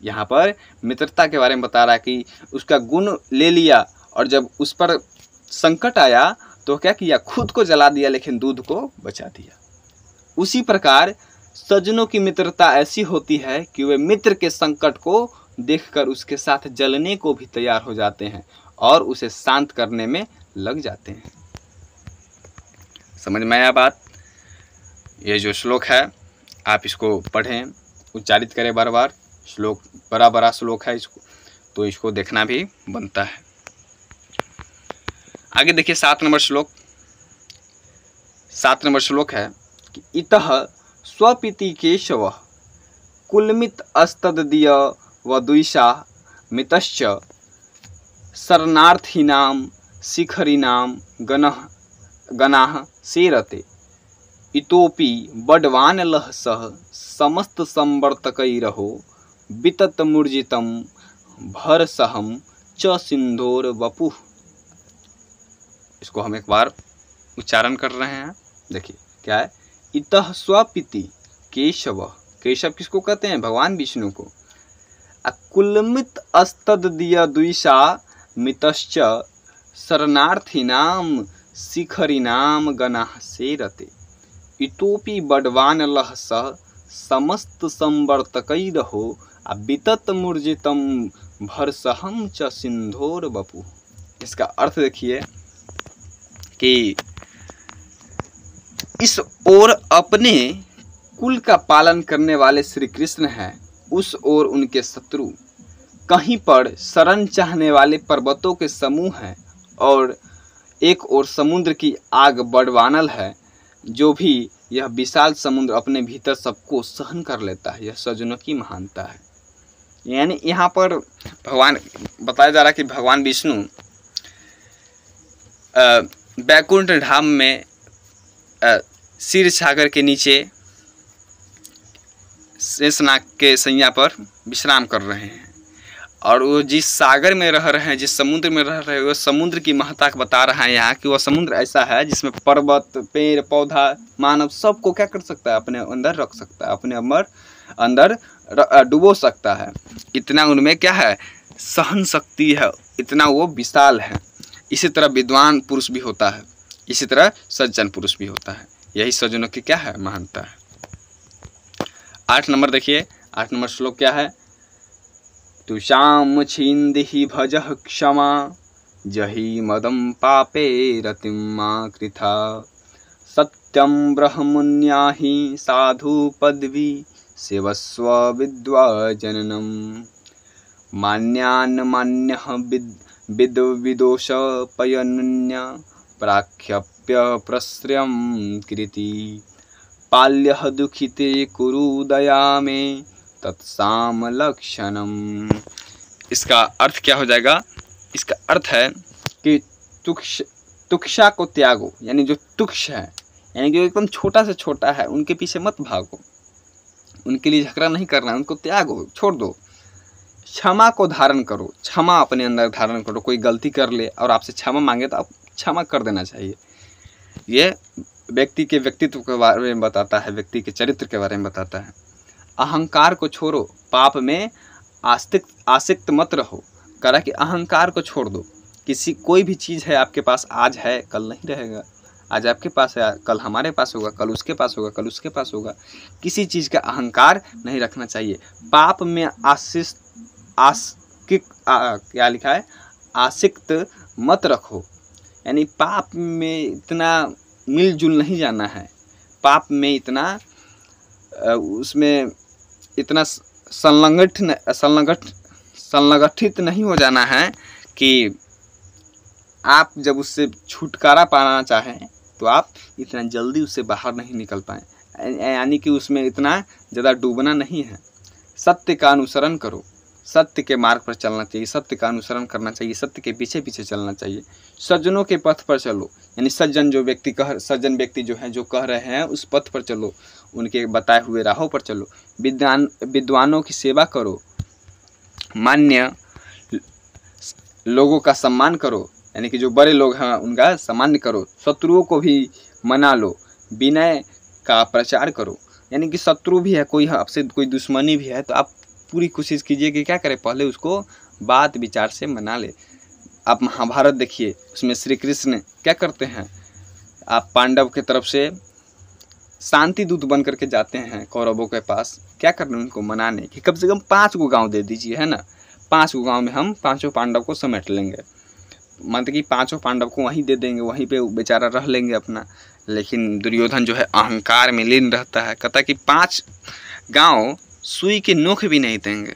यहाँ पर मित्रता के बारे में बता रहा है कि उसका गुण ले लिया और जब उस पर संकट आया तो क्या किया, खुद को जला दिया लेकिन दूध को बचा दिया। उसी प्रकार सज्जनों की मित्रता ऐसी होती है कि वे मित्र के संकट को देखकर उसके साथ जलने को भी तैयार हो जाते हैं और उसे शांत करने में लग जाते हैं। समझ में आया बात। ये जो श्लोक है आप इसको पढ़ें, उच्चारित करें बार बार। श्लोक बड़ा श्लोक है, इसको तो इसको देखना भी बनता है। आगे देखिए 7 नंबर श्लोक। 7 नंबर श्लोक है कि इतः स्वपिति केशव कुलमित अस्तदीय वद्विषा मितश्च शरणार्थीनां शिखरिणां गणाः सेरते इतोपि बडवानलः सह समस्त संवर्तकैरहो विततमूर्जितं भरसहं च सिंधोर वपुः। इसको हम एक बार उच्चारण कर रहे हैं। देखिए क्या है, इतः स्वपिति केशव। केशव किसको कहते हैं? भगवान विष्णु को। कुलमित अस्तदीय द्विषा मितश्च शरणार्थीनां शिखरिणां गणाः सेरते इतोपि बडवानलः सह समस्त संवर्तकैरहो विततमूर्जितं भरसहं च सिंधोर वपुः। इसका अर्थ देखिए कि इस ओर अपने कुल का पालन करने वाले श्री कृष्ण हैं, उस ओर उनके शत्रु, कहीं पर शरण चाहने वाले पर्वतों के समूह हैं, और एक ओर समुद्र की आग बड़वानल है, जो भी यह विशाल समुद्र अपने भीतर सबको सहन कर लेता है। यह सज्जनों की महानता है। यानी यहाँ पर भगवान बताया जा रहा है कि भगवान विष्णु बैकुंठ धाम में क्षीर सागर के नीचे शेषनाग के सैया पर विश्राम कर रहे हैं, और वो जिस सागर में रह रहे हैं, जिस समुद्र में रह रहे हैं, वो समुद्र की महत्ता बता रहा है यहाँ कि वह समुद्र ऐसा है जिसमें पर्वत, पेड़ पौधा, मानव सबको क्या कर सकता है? अपने अंदर रख सकता है, अपने अंदर डुबो सकता है। इतना उनमें क्या है? सहन शक्ति है, इतना वो विशाल है। इसी तरह विद्वान पुरुष भी होता है, इसी तरह सज्जन पुरुष भी होता है। यही सज्जनों की क्या है? महानता है। 8 नंबर देखिए, 8 नंबर श्लोक क्या है? तुषाम छिंदिहि भजः क्षमा जहि मदं पापे रतिं मा कृथा सत्यं ब्रह्मण्याहि साधु पदवी सेवस्व विद्वाजननम् मान्यान् मान्यः विदोष पयनुन्य प्राख्यप्य प्रश्रयं कृति पाल्यः दुखिते कुरु दया में तत्साम लक्षणम। इसका अर्थ क्या हो जाएगा? इसका अर्थ है कि तुक्षा को त्यागो, यानी जो तुक्ष है, यानी जो एकदम छोटा से छोटा है, उनके पीछे मत भागो, उनके लिए झगड़ा नहीं करना है, उनको त्यागो, छोड़ दो। क्षमा को धारण करो, क्षमा अपने अंदर धारण करो। कोई गलती कर ले और आपसे क्षमा मांगे तो आप क्षमा कर देना चाहिए। ये व्यक्ति के व्यक्तित्व के बारे में बताता है, व्यक्ति के चरित्र के बारे में बताता है। अहंकार को छोड़ो, पाप में आसक्त मत रहो। करा कि अहंकार को छोड़ दो। कोई भी चीज़ है आपके पास, आज है कल नहीं रहेगा। आज आपके पास है, कल हमारे पास होगा, कल उसके पास होगा, कल उसके पास होगा। किसी चीज़ का अहंकार नहीं रखना चाहिए। पाप में क्या लिखा है? आसक्त मत रखो, यानी पाप में इतना मिलजुल नहीं जाना है। पाप में इतना उसमें इतना संलग्नित नहीं हो जाना है कि आप जब उससे छुटकारा पाना चाहें तो आप इतना जल्दी उससे बाहर नहीं निकल पाएँ, यानी कि उसमें इतना ज़्यादा डूबना नहीं है। सत्य का अनुसरण करो, सत्य के मार्ग पर चलना चाहिए, सत्य का अनुसरण करना चाहिए, सत्य के पीछे पीछे चलना चाहिए। सज्जनों के पथ पर चलो, यानी सज्जन व्यक्ति जो है, जो कह रहे हैं उस पथ पर चलो, उनके बताए हुए राहों पर चलो। विद्वानों की सेवा करो, मान्य लोगों का सम्मान करो, यानी कि जो बड़े लोग हैं उनका सम्मान करो। शत्रुओं को भी मना लो, विनय का प्रचार करो, यानी कि शत्रु भी है, कोई आपसे कोई दुश्मनी भी है तो आप पूरी कोशिश कीजिए कि क्या करें, पहले उसको बात विचार से मना ले। आप महाभारत देखिए, उसमें श्री कृष्ण क्या करते हैं? आप पांडव के तरफ से शांति दूत बन करके जाते हैं कौरवों के पास, क्या करने? उनको मनाने कि कम से कम 5 गो गाँव दे दीजिए, है ना। 5 गो गाँव में हम 5 पांडव को समेट लेंगे, मतलब कि 5 पांडव को वहीं दे देंगे, वहीं पे बेचारा रह लेंगे अपना। लेकिन दुर्योधन जो है अहंकार में लीन रहता है, कहता कि 5 गांव सुई की नोक भी नहीं देंगे।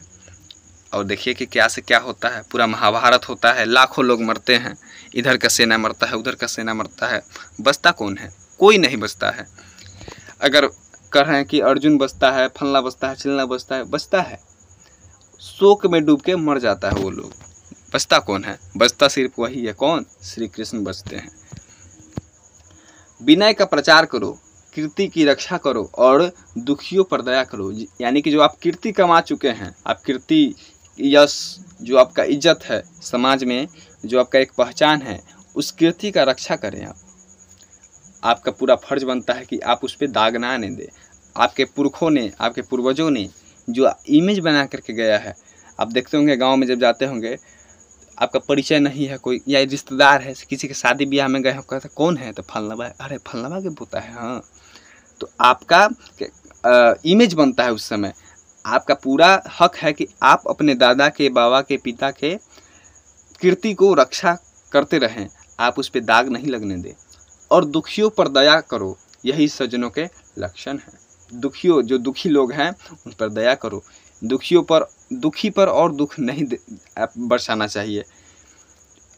और देखिए कि क्या से क्या होता है। पूरा महाभारत होता है, लाखों लोग मरते हैं, इधर का सेना मरता है, उधर का सेना मरता है, बचता कौन है? कोई नहीं बचता है। अगर कह रहे हैं कि अर्जुन बचता है, फलना बचता है, चिलना बचता है, शोक में डूब के मर जाता है वो लोग। बचता कौन है? बचता सिर्फ वही है, कौन? श्री कृष्ण बचते हैं। विनय का प्रचार करो, कीर्ति की रक्षा करो और दुखियों पर दया करो। यानी कि जो आप कीर्ति कमा चुके हैं, आप कीर्ति, यश, जो आपका इज्जत है समाज में, जो आपका एक पहचान है, उस कीर्ति का रक्षा करें आप। आपका पूरा फर्ज बनता है कि आप उस पर दाग ना आने दें। आपके पुरखों ने, आपके पूर्वजों ने जो इमेज बना करके गया है, आप देखते होंगे गांव में जब जाते होंगे, आपका परिचय नहीं है कोई, या रिश्तेदार है, किसी के शादी ब्याह में गए हो, कहते कौन है? तो फलना, अरे फलना के पोता है। हाँ, तो आपका इमेज बनता है उस समय। आपका पूरा हक है कि आप अपने दादा के, बाबा के, पिता के कीर्ति को रक्षा करते रहें, आप उस पर दाग नहीं लगने दें। और दुखियों पर दया करो, यही सज्जनों के लक्षण हैं। दुखियों, जो दुखी लोग हैं उन पर दया करो। दुखियों पर, दुखी पर और दुख नहीं बरसाना चाहिए।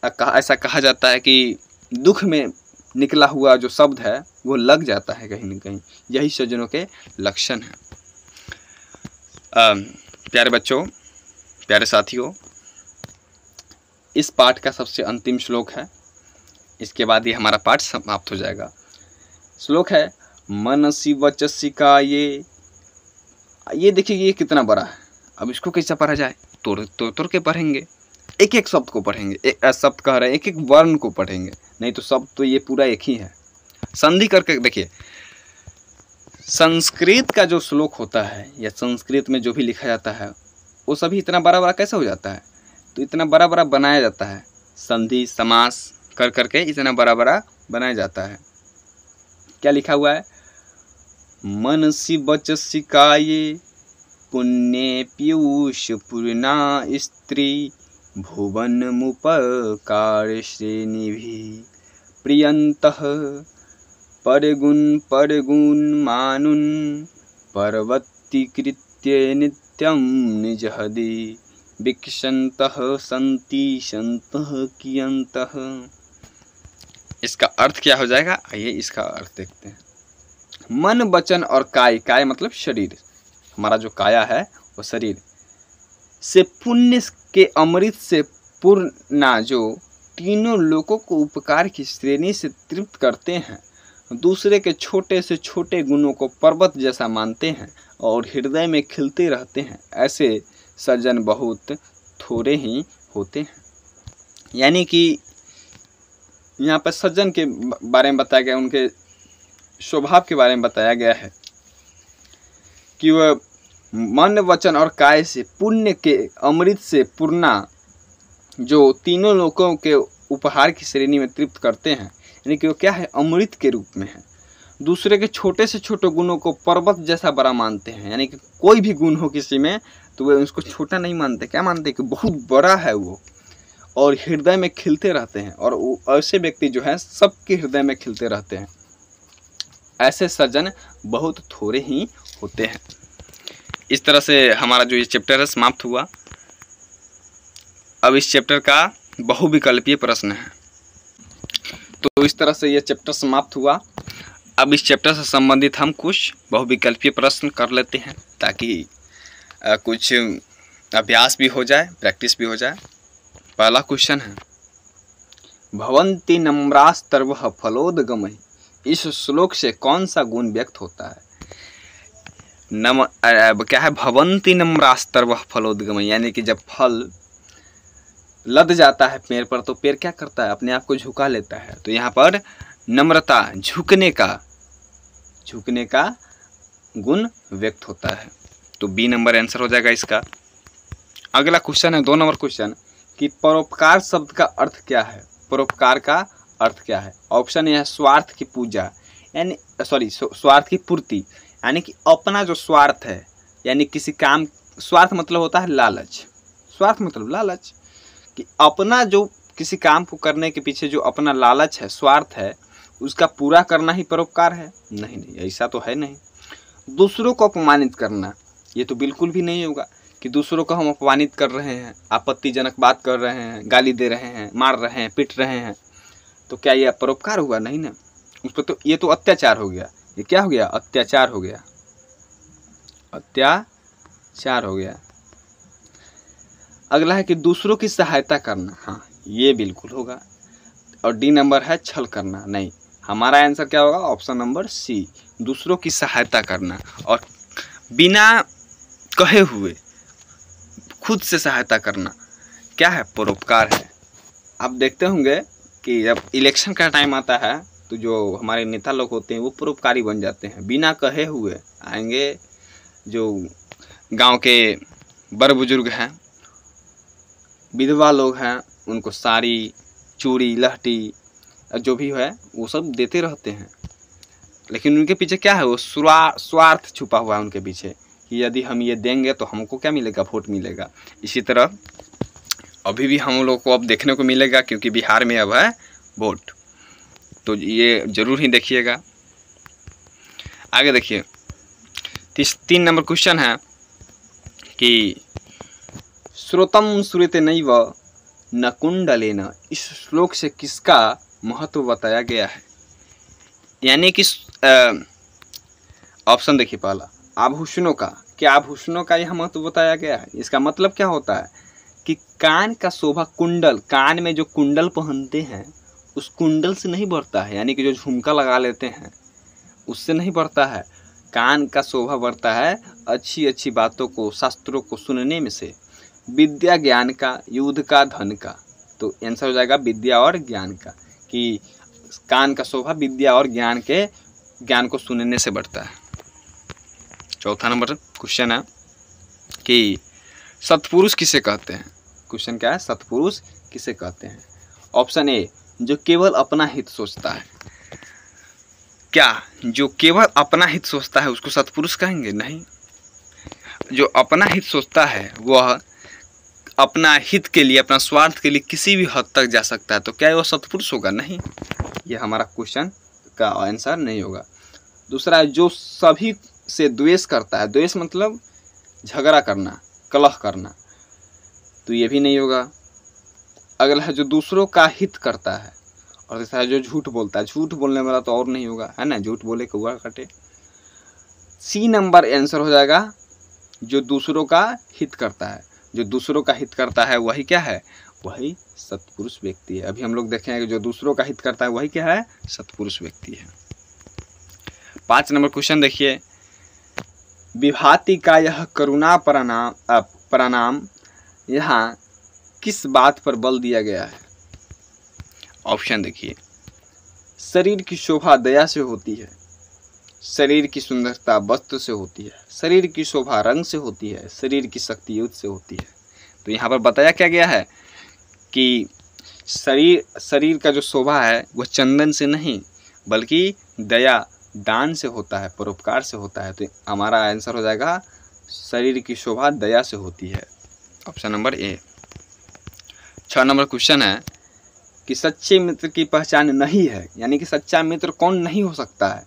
ऐसा कहा जाता है कि दुख में निकला हुआ जो शब्द है वो लग जाता है कहीं न कहीं। यही सज्जनों के लक्षण हैं। प्यारे बच्चों, प्यारे साथियों, इस पाठ का सबसे अंतिम श्लोक है। इसके बाद ये हमारा पाठ समाप्त हो जाएगा। श्लोक है मनसि वचसि काये। ये देखिए ये कितना बड़ा है। अब इसको कैसे पढ़ा जाए? तोड़ के पढ़ेंगे, एक एक शब्द को पढ़ेंगे, एक शब्द कह रहे हैं, एक एक वर्ण को पढ़ेंगे, नहीं तो शब्द तो ये पूरा एक ही है। संधि करके देखिए, संस्कृत का जो श्लोक होता है या संस्कृत में जो भी लिखा जाता है वो सभी इतना बड़ा बड़ा कैसे हो जाता है? तो इतना बड़ा बड़ा बनाया जाता है, संधि समास कर करके इतना बड़ा बड़ा बनाया जाता है। क्या लिखा हुआ है? मनसि वचसि काये पुण्ये पीयूष पूर्णा स्त्री भुवन मुपकार श्रेणिभिः प्रियन्तः परगुण मानुन पर्वतीकृत्य नित्यं निजहदि विक्षन्तः सन्ति सन्तः कियन्तः। इसका अर्थ क्या हो जाएगा? आइए इसका अर्थ देखते हैं। मन, वचन और काय, काय मतलब शरीर, हमारा जो काया है वो शरीर से पुण्य के अमृत से पूर्णा, जो तीनों लोगों को उपकार की श्रेणी से तृप्त करते हैं, दूसरे के छोटे से छोटे गुणों को पर्वत जैसा मानते हैं और हृदय में खिलते रहते हैं, ऐसे सज्जन बहुत थोड़े ही होते हैं। यानी कि यहाँ पर सज्जन के बारे में बताया गया, उनके स्वभाव के बारे में बताया गया है कि वह मन, वचन और काय से पुण्य के अमृत से पूर्णा, जो तीनों लोगों के उपहार की श्रेणी में तृप्त करते हैं। यानी कि वो क्या है? अमृत के रूप में है। दूसरे के छोटे से छोटे गुणों को पर्वत जैसा बड़ा मानते हैं। यानी कि कोई भी गुण हो किसी में तो वे उसको छोटा नहीं मानते, क्या मानते कि बहुत बड़ा है वो, और हृदय में खिलते रहते हैं। और वो ऐसे व्यक्ति जो हैं सबके हृदय में खिलते रहते हैं। ऐसे सज्जन बहुत थोड़े ही होते हैं। इस तरह से हमारा जो ये चैप्टर है समाप्त हुआ। अब इस चैप्टर का बहुविकल्पीय प्रश्न है। तो इस तरह से ये चैप्टर समाप्त हुआ। अब इस चैप्टर से संबंधित हम कुछ बहुविकल्पीय प्रश्न कर लेते हैं ताकि कुछ अभ्यास भी हो जाए, प्रैक्टिस भी हो जाए। पहला क्वेश्चन है, भवन्ति नम्रास्तर्वः फलोदगमः। इस श्लोक से कौन सा गुण व्यक्त होता है? क्या है? भवन्ति नम्रास्तर्वः फलोदगमः, यानी कि जब फल लद जाता है पेड़ पर तो पेड़ क्या करता है? अपने आप को झुका लेता है। तो यहाँ पर नम्रता, झुकने का गुण व्यक्त होता है। तो बी नंबर आंसर हो जाएगा इसका। अगला क्वेश्चन है 2 नंबर क्वेश्चन कि परोपकार शब्द का अर्थ क्या है? परोपकार का अर्थ क्या है? ऑप्शन यह है स्वार्थ की पूजा, यानी स्वार्थ की पूर्ति, यानी कि अपना जो स्वार्थ है, यानी किसी काम, स्वार्थ मतलब होता है लालच, स्वार्थ मतलब लालच, कि अपना जो किसी काम को करने के पीछे जो अपना लालच है, स्वार्थ है, उसका पूरा करना ही परोपकार है? नहीं, ऐसा तो है नहीं। दूसरों को अपमानित करना, ये तो बिल्कुल भी नहीं होगा, कि दूसरों को हम अपमानित कर रहे हैं, आपत्तिजनक बात कर रहे हैं, गाली दे रहे हैं, मार रहे हैं, पीट रहे हैं, तो क्या ये परोपकार हुआ? नहीं ना, उस पर तो ये तो अत्याचार हो गया। ये क्या हो गया? अत्याचार हो गया, अत्याचार हो गया। अगला है कि दूसरों की सहायता करना, हाँ ये बिल्कुल होगा। और डी नंबर है छल करना, नहीं, हमारा आंसर क्या होगा? ऑप्शन नंबर सी, दूसरों की सहायता करना और बिना कहे हुए खुद से सहायता करना क्या है? परोपकार है। आप देखते होंगे कि जब इलेक्शन का टाइम आता है तो जो हमारे नेता लोग होते हैं वो परोपकारी बन जाते हैं, बिना कहे हुए आएंगे, जो गांव के बड़े बुजुर्ग हैं, विधवा लोग हैं, उनको साड़ी, चूड़ी, लहठी जो भी है वो सब देते रहते हैं। लेकिन उनके पीछे क्या है? वो स्वार्थ छुपा हुआ है उनके पीछे कि यदि हम ये देंगे तो हमको क्या मिलेगा? वोट मिलेगा। इसी तरह अभी भी हम लोग को अब देखने को मिलेगा, क्योंकि बिहार में अब है वोट, तो ये जरूर ही देखिएगा। आगे देखिए, 3 नंबर क्वेश्चन है कि श्रोतम श्रुते नैव न कुंडलेन, इस श्लोक से किसका महत्व बताया गया है? यानी कि ऑप्शन देखिए, पहला आभूषणों का, क्या आभूषणों का यह महत्व बताया गया है? इसका मतलब क्या होता है कि कान का शोभा, कुंडल, कान में जो कुंडल पहनते हैं उस कुंडल से नहीं बढ़ता है, यानी कि जो झुमका लगा लेते हैं उससे नहीं बढ़ता है। कान का शोभा बढ़ता है अच्छी अच्छी बातों को, शास्त्रों को सुनने में से, विद्या ज्ञान का, युद्ध का, धन का। तो आंसर हो जाएगा विद्या और ज्ञान का, कि कान का शोभा विद्या और ज्ञान को सुनने से बढ़ता है। चौथा नंबर क्वेश्चन है कि सत्पुरुष किसे कहते हैं? क्वेश्चन क्या है? सत्पुरुष किसे कहते हैं? ऑप्शन ए, जो केवल अपना हित सोचता है। क्या जो केवल अपना हित सोचता है उसको सत्पुरुष कहेंगे? नहीं, जो अपना हित सोचता है वह अपना हित के लिए, अपना स्वार्थ के लिए किसी भी हद तक जा सकता है, तो क्या वह सत्पुरुष होगा? नहीं, ये हमारा क्वेश्चन का आंसर नहीं होगा। दूसरा है, जो सभी से द्वेष करता है, द्वेष मतलब झगड़ा करना, कलह करना, तो ये भी नहीं होगा। अगला है, जो दूसरों का हित करता है, और तीसरा है जो झूठ बोलता है। झूठ बोलने वाला तो और नहीं होगा, है ना, झूठ बोले कौआ काटे। सी नंबर आंसर हो जाएगा, जो दूसरों का हित करता है। जो दूसरों का हित करता है वही क्या है? वही सत्पुरुष व्यक्ति है। अभी हम लोग देखेंगे कि जो दूसरों का हित करता है वही क्या है? सत्पुरुष व्यक्ति है। 5 नंबर क्वेश्चन देखिए, विभाति का यह करुणा प्रणाम यहाँ किस बात पर बल दिया गया है? ऑप्शन देखिए, शरीर की शोभा दया से होती है, शरीर की सुंदरता वस्त्र से होती है, शरीर की शोभा रंग से होती है, शरीर की शक्ति युद्ध से होती है। तो यहाँ पर बताया क्या गया है कि शरीर का जो शोभा है वह चंदन से नहीं बल्कि दया, दान से होता है, परोपकार से होता है। तो हमारा आंसर हो जाएगा, शरीर की शोभा दया से होती है, option number A. 6 number question है कि सच्चे मित्र की पहचान नहीं है, यानी कि सच्चा मित्र कौन नहीं हो सकता है?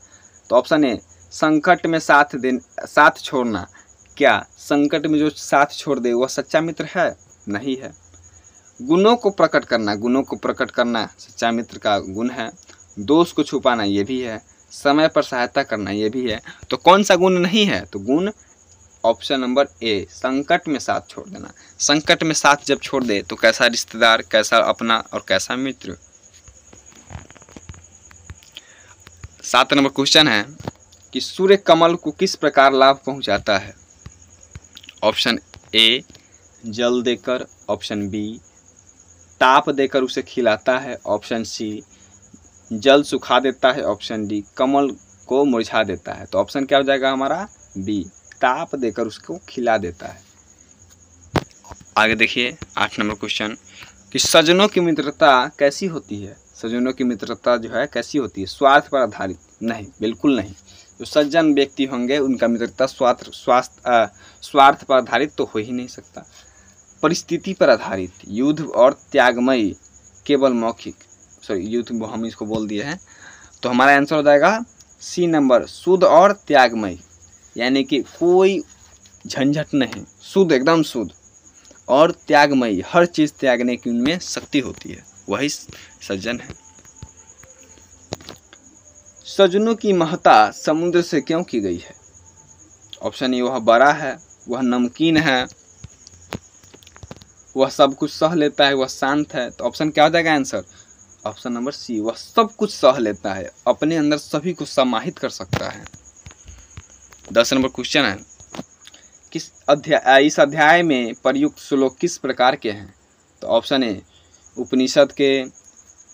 तो ऑप्शन ए, संकट में साथ छोड़ना। क्या संकट में जो साथ छोड़ दे वह सच्चा मित्र है? नहीं है। गुणों को प्रकट करना, गुणों को प्रकट करना सच्चा मित्र का गुण है। दोष को छुपाना ये भी है। समय पर सहायता करना ये भी है। तो कौन सा गुण नहीं है? तो गुण ऑप्शन नंबर ए, संकट में साथ छोड़ देना। संकट में साथ जब छोड़ दे तो कैसा रिश्तेदार, कैसा अपना और कैसा मित्र। 7 नंबर क्वेश्चन है कि सूर्य कमल को किस प्रकार लाभ पहुंचाता है? ऑप्शन ए, जल देकर, ऑप्शन बी, ताप देकर उसे खिलाता है, ऑप्शन सी, जल सुखा देता है, ऑप्शन डी, कमल को मुरझा देता है। तो ऑप्शन क्या हो जाएगा हमारा? बी, ताप देकर उसको खिला देता है। आगे देखिए 8 नंबर क्वेश्चन कि सज्जनों की मित्रता कैसी होती है? सज्जनों की मित्रता जो है कैसी होती है? स्वार्थ पर आधारित? नहीं, बिल्कुल नहीं। जो सज्जन व्यक्ति होंगे उनका मित्रता स्वार्थ पर आधारित तो हो ही नहीं सकता। परिस्थिति पर आधारित, युद्ध और त्यागमयी, केवल मौखिक, युद्ध हम इसको बोल दिए हैं। तो हमारा आंसर हो जाएगा सी नंबर, शुद्ध और त्यागमयी, यानी कि कोई झंझट नहीं, शुद्ध, एकदम शुद्ध और त्यागमयी, हर चीज़ त्यागने की उनमें शक्ति होती है, वही सज्जन है। सज्जनों की महत्ता समुद्र से क्यों की गई है? ऑप्शन ए, वह बड़ा है, वह नमकीन है, वह सब कुछ सह लेता है, वह शांत है। तो ऑप्शन क्या हो जाएगा आंसर? ऑप्शन नंबर सी, वह सब कुछ सह लेता है, अपने अंदर सभी को समाहित कर सकता है। 10 नंबर क्वेश्चन है, किस अध्याय, इस अध्याय में प्रयुक्त श्लोक किस प्रकार के हैं? तो ऑप्शन ए, उपनिषद के,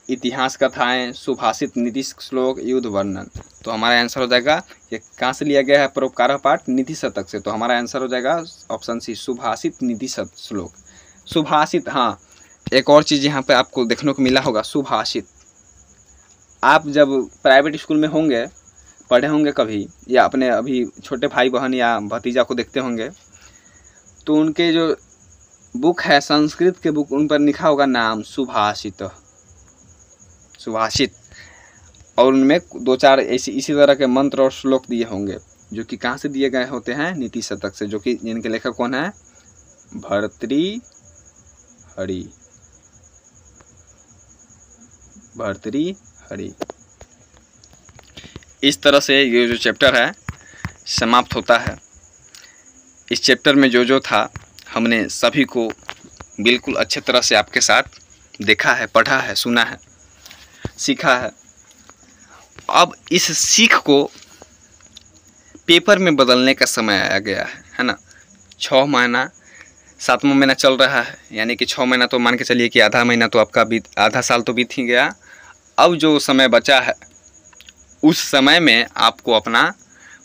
इतिहास कथाएं, सुभाषित, नीति श्लोक, युद्ध वर्णन। तो हमारा आंसर हो जाएगा, ये कहाँ से लिया गया है परोपकार पाठ? नीति शतक से। तो हमारा आंसर हो जाएगा ऑप्शन सी, सुभाषित नीति श्लोक। सुभाषित, हाँ एक और चीज़ यहाँ पे आपको देखने को मिला होगा, सुभाषित। आप जब प्राइवेट स्कूल में होंगे, पढ़े होंगे कभी, या अपने अभी छोटे भाई बहन या भतीजा को देखते होंगे, तो उनके जो बुक है संस्कृत के बुक, उन पर लिखा होगा नाम सुभाषित, सुभाषित, और उनमें 2-4 इसी तरह के मंत्र और श्लोक दिए होंगे, जो कि कहाँ से दिए गए होते हैं? नीति शतक से, जो कि जिनके लेखक कौन है? भर्तृहरि, भर्तृहरि। इस तरह से ये जो चैप्टर है समाप्त होता है। इस चैप्टर में जो था हमने सभी को बिल्कुल अच्छे तरह से आपके साथ देखा है, पढ़ा है, सुना है, सीखा है। अब इस सीख को पेपर में बदलने का समय आ गया है ना। 6 महीना, 7वां महीना चल रहा है, यानी कि 6 महीना तो मान के चलिए कि आधा महीना तो आपका आधा साल तो बीत ही गया। अब जो समय बचा है, उस समय में आपको अपना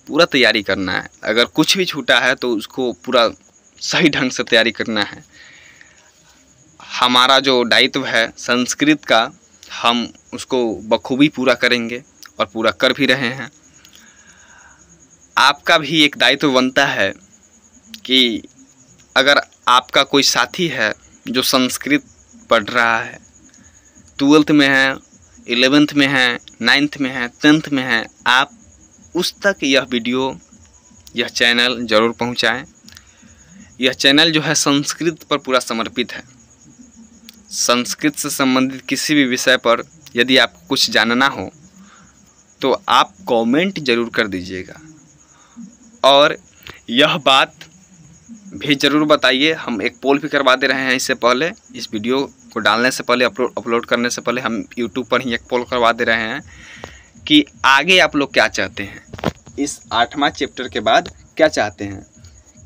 पूरा तैयारी करना है। अगर कुछ भी छूटा है तो उसको पूरा सही ढंग से तैयारी करना है। हमारा जो दायित्व है संस्कृत का, हम उसको बखूबी पूरा करेंगे और पूरा कर भी रहे हैं। आपका भी एक दायित्व बनता है कि अगर आपका कोई साथी है जो संस्कृत पढ़ रहा है, 12th में है, 11th में है, 9th में है, 10th में है, आप उस तक यह वीडियो, यह चैनल ज़रूर पहुंचाएं। यह चैनल जो है संस्कृत पर पूरा समर्पित है। संस्कृत से संबंधित किसी भी विषय पर यदि आपको कुछ जानना हो तो आप कमेंट ज़रूर कर दीजिएगा, और यह बात भी ज़रूर बताइए। हम एक पोल भी करवा दे रहे हैं इससे पहले, इस वीडियो को डालने से पहले, अपलोड करने से पहले हम यूट्यूब पर ही एक पोल करवा दे रहे हैं कि आगे आप लोग क्या चाहते हैं, इस 8वां चैप्टर के बाद क्या चाहते हैं,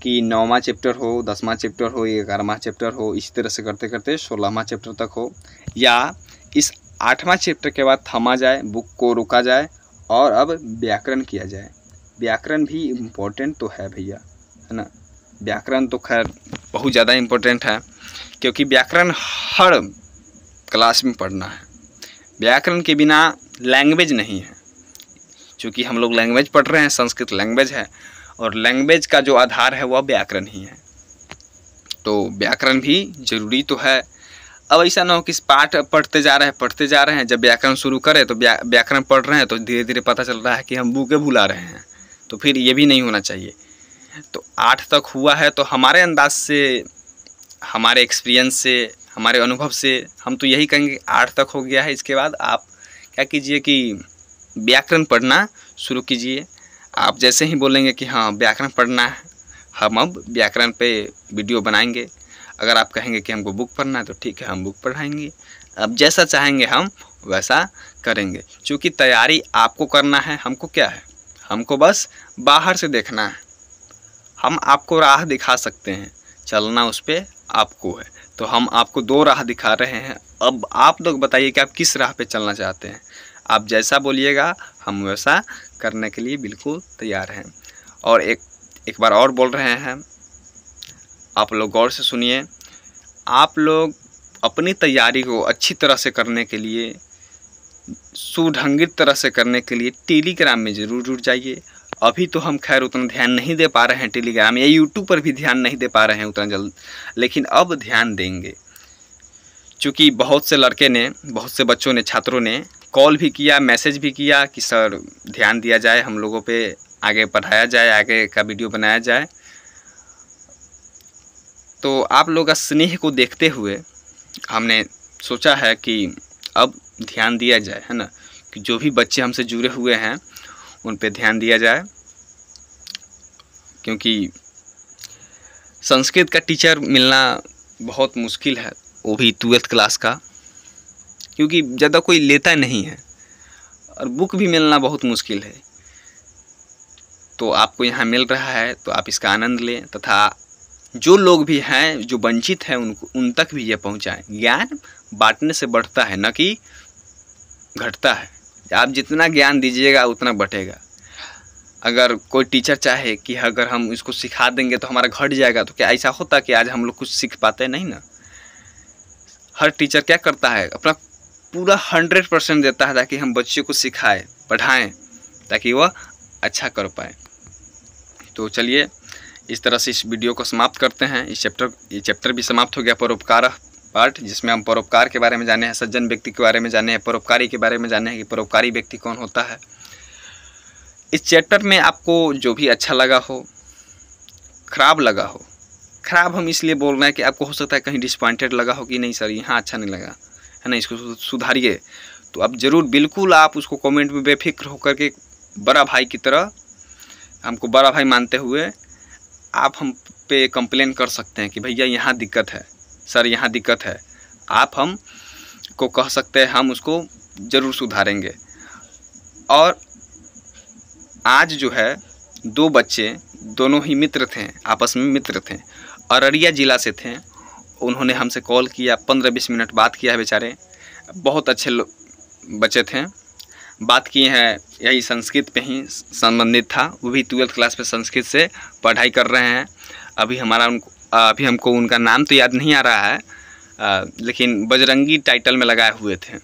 कि 9वां चैप्टर हो, 10वां चैप्टर हो, 11वां चैप्टर हो, इसी तरह से करते करते 16वां चैप्टर तक हो, या इस 8वां चैप्टर के बाद थमा जाए, बुक को रोका जाए और अब व्याकरण किया जाए। व्याकरण भी इम्पोर्टेंट तो है भैया, है ना। व्याकरण तो खैर बहुत ज़्यादा इम्पोर्टेंट है, क्योंकि व्याकरण हर क्लास में पढ़ना है। व्याकरण के बिना लैंग्वेज नहीं है। चूँकि हम लोग लैंग्वेज पढ़ रहे हैं, संस्कृत लैंग्वेज है, और लैंग्वेज का जो आधार है वह व्याकरण ही है। तो व्याकरण भी ज़रूरी तो है। अब ऐसा ना हो कि पाठ पढ़ते जा रहे हैं, जब व्याकरण शुरू करें तो व्याकरण पढ़ रहे हैं तो धीरे धीरे पता चल रहा है कि हम बुकें भुला रहे हैं। तो फिर ये भी नहीं होना चाहिए। तो 8 तक हुआ है, तो हमारे अंदाज से, हमारे एक्सपीरियंस से, हमारे अनुभव से हम तो यही कहेंगे 8 तक हो गया है। इसके बाद आप क्या कीजिए कि व्याकरण पढ़ना शुरू कीजिए। आप जैसे ही बोलेंगे कि हाँ व्याकरण पढ़ना है, हम अब व्याकरण पे वीडियो बनाएंगे। अगर आप कहेंगे कि हमको बुक पढ़ना है तो ठीक है, हम बुक पढ़ाएंगे। अब जैसा चाहेंगे हम वैसा करेंगे। क्योंकि तैयारी आपको करना है, हमको क्या है, हमको बस बाहर से देखना है। हम आपको राह दिखा सकते हैं, चलना उस पर आपको है। तो हम आपको 2 राह दिखा रहे हैं। अब आप लोग बताइए कि आप किस राह पे चलना चाहते हैं। आप जैसा बोलिएगा हम वैसा करने के लिए बिल्कुल तैयार हैं। और एक बार और बोल रहे हैं, आप लोग गौर से सुनिए। आप लोग अपनी तैयारी को अच्छी तरह से करने के लिए, सुढंगित तरह से करने के लिए टेलीग्राम में ज़रूर जुड़ जाइए। अभी तो हम खैर उतना ध्यान नहीं दे पा रहे हैं टेलीग्राम या यूट्यूब पर भी ध्यान नहीं दे पा रहे हैं उतना जल्द, लेकिन अब ध्यान देंगे। चूँकि बहुत से लड़के ने, बहुत से बच्चों ने, छात्रों ने कॉल भी किया, मैसेज भी किया कि सर ध्यान दिया जाए, हम लोगों पे आगे पढ़ाया जाए, आगे का वीडियो बनाया जाए। तो आप लोग का स्नेह को देखते हुए हमने सोचा है कि अब ध्यान दिया जाए, है ना, कि जो भी बच्चे हमसे जुड़े हुए हैं उन पे ध्यान दिया जाए, क्योंकि संस्कृत का टीचर मिलना बहुत मुश्किल है, वो भी 12th क्लास का, क्योंकि ज़्यादा कोई लेता नहीं है और बुक भी मिलना बहुत मुश्किल है। तो आपको यहाँ मिल रहा है तो आप इसका आनंद लें, तथा जो लोग भी हैं जो वंचित हैं उन तक भी ये पहुँचाएं। ज्ञान बांटने से बढ़ता है, न कि घटता है। आप जितना ज्ञान दीजिएगा उतना बढ़ेगा। अगर कोई टीचर चाहे कि अगर हम इसको सिखा देंगे तो हमारा घट जाएगा, तो क्या ऐसा होता कि आज हम लोग कुछ सीख पाते? नहीं ना। हर टीचर क्या करता है, अपना पूरा 100% देता है ताकि हम बच्चे को सिखाएं, पढ़ाएं, ताकि वह अच्छा कर पाए। तो चलिए इस तरह से इस वीडियो को समाप्त करते हैं। ये चैप्टर भी समाप्त हो गया, परोपकार पार्ट, जिसमें हम परोपकार के बारे में जाने हैं, सज्जन व्यक्ति के बारे में जाने हैं, परोपकारी के बारे में जाने हैं कि परोपकारी व्यक्ति कौन होता है। इस चैप्टर में आपको जो भी अच्छा लगा हो, खराब लगा हो, खराब हम इसलिए बोल रहे हैं कि आपको हो सकता है कहीं डिसपॉइंटेड लगा हो कि नहीं सर यहाँ अच्छा नहीं लगा, है ना, इसको सुधारिए। तो आप ज़रूर बिल्कुल आप उसको कमेंट में बेफिक्र होकर के बड़ा भाई की तरह, हमको बड़ा भाई मानते हुए आप हम पे कंप्लेन कर सकते हैं कि भैया यहाँ दिक्कत है, सर यहाँ दिक्कत है। आप हम को कह सकते हैं, हम उसको ज़रूर सुधारेंगे। और आज जो है 2 बच्चे, दोनों ही मित्र थे, आपस में मित्र थे, अररिया ज़िला से थे। उन्होंने हमसे कॉल किया, 15-20 मिनट बात किया है। बेचारे बहुत अच्छे बच्चे थे, बात किए हैं, यही संस्कृत पे ही संबंधित था। वो भी 12th क्लास पे संस्कृत से पढ़ाई कर रहे हैं। अभी हमको उनका नाम तो याद नहीं आ रहा है, लेकिन बजरंगी टाइटल में लगाए हुए थे।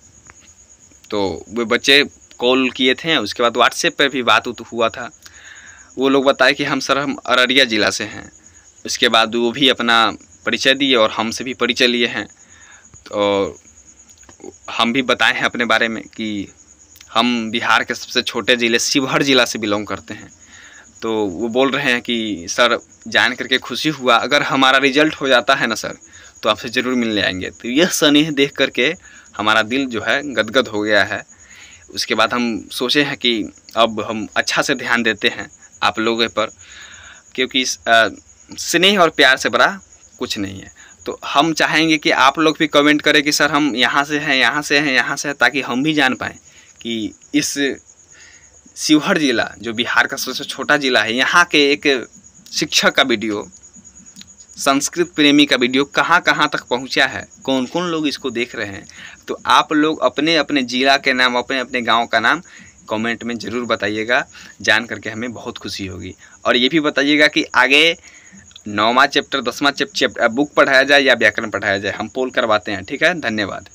तो वो बच्चे कॉल किए थे, उसके बाद व्हाट्सएप पे भी बात हुआ था। वो लोग बताए कि हम अररिया ज़िला से हैं। उसके बाद वो भी अपना परिचय दिए और हमसे भी परिचय लिए हैं। तो हम भी बताए हैं अपने बारे में कि हम बिहार के सबसे छोटे ज़िले शिवहर ज़िला से बिलोंग करते हैं। तो वो बोल रहे हैं कि सर जान करके खुशी हुआ, अगर हमारा रिजल्ट हो जाता है ना सर तो आपसे ज़रूर मिलने आएंगे। तो यह स्नेह देख करके हमारा दिल जो है गदगद हो गया है। उसके बाद हम सोचे हैं कि अब हम अच्छा से ध्यान देते हैं आप लोगों पर, क्योंकि स्नेह और प्यार से बड़ा कुछ नहीं है। तो हम चाहेंगे कि आप लोग भी कमेंट करें कि सर हम यहाँ से हैं, यहाँ से हैं, यहाँ से हैं, ताकि हम भी जान पाएँ कि इस शिवहर ज़िला जो बिहार का सबसे छोटा ज़िला है, यहाँ के एक शिक्षक का वीडियो, संस्कृत प्रेमी का वीडियो कहाँ कहाँ तक पहुँचा है, कौन कौन लोग इसको देख रहे हैं। तो आप लोग अपने अपने ज़िला के नाम, अपने अपने गांव का नाम कमेंट में ज़रूर बताइएगा, जान करके हमें बहुत खुशी होगी। और ये भी बताइएगा कि आगे 9वां चैप्टर 10वां चैप्टर बुक पढ़ाया जाए या व्याकरण पढ़ाया जाए, हम पोल करवाते हैं। ठीक है, धन्यवाद।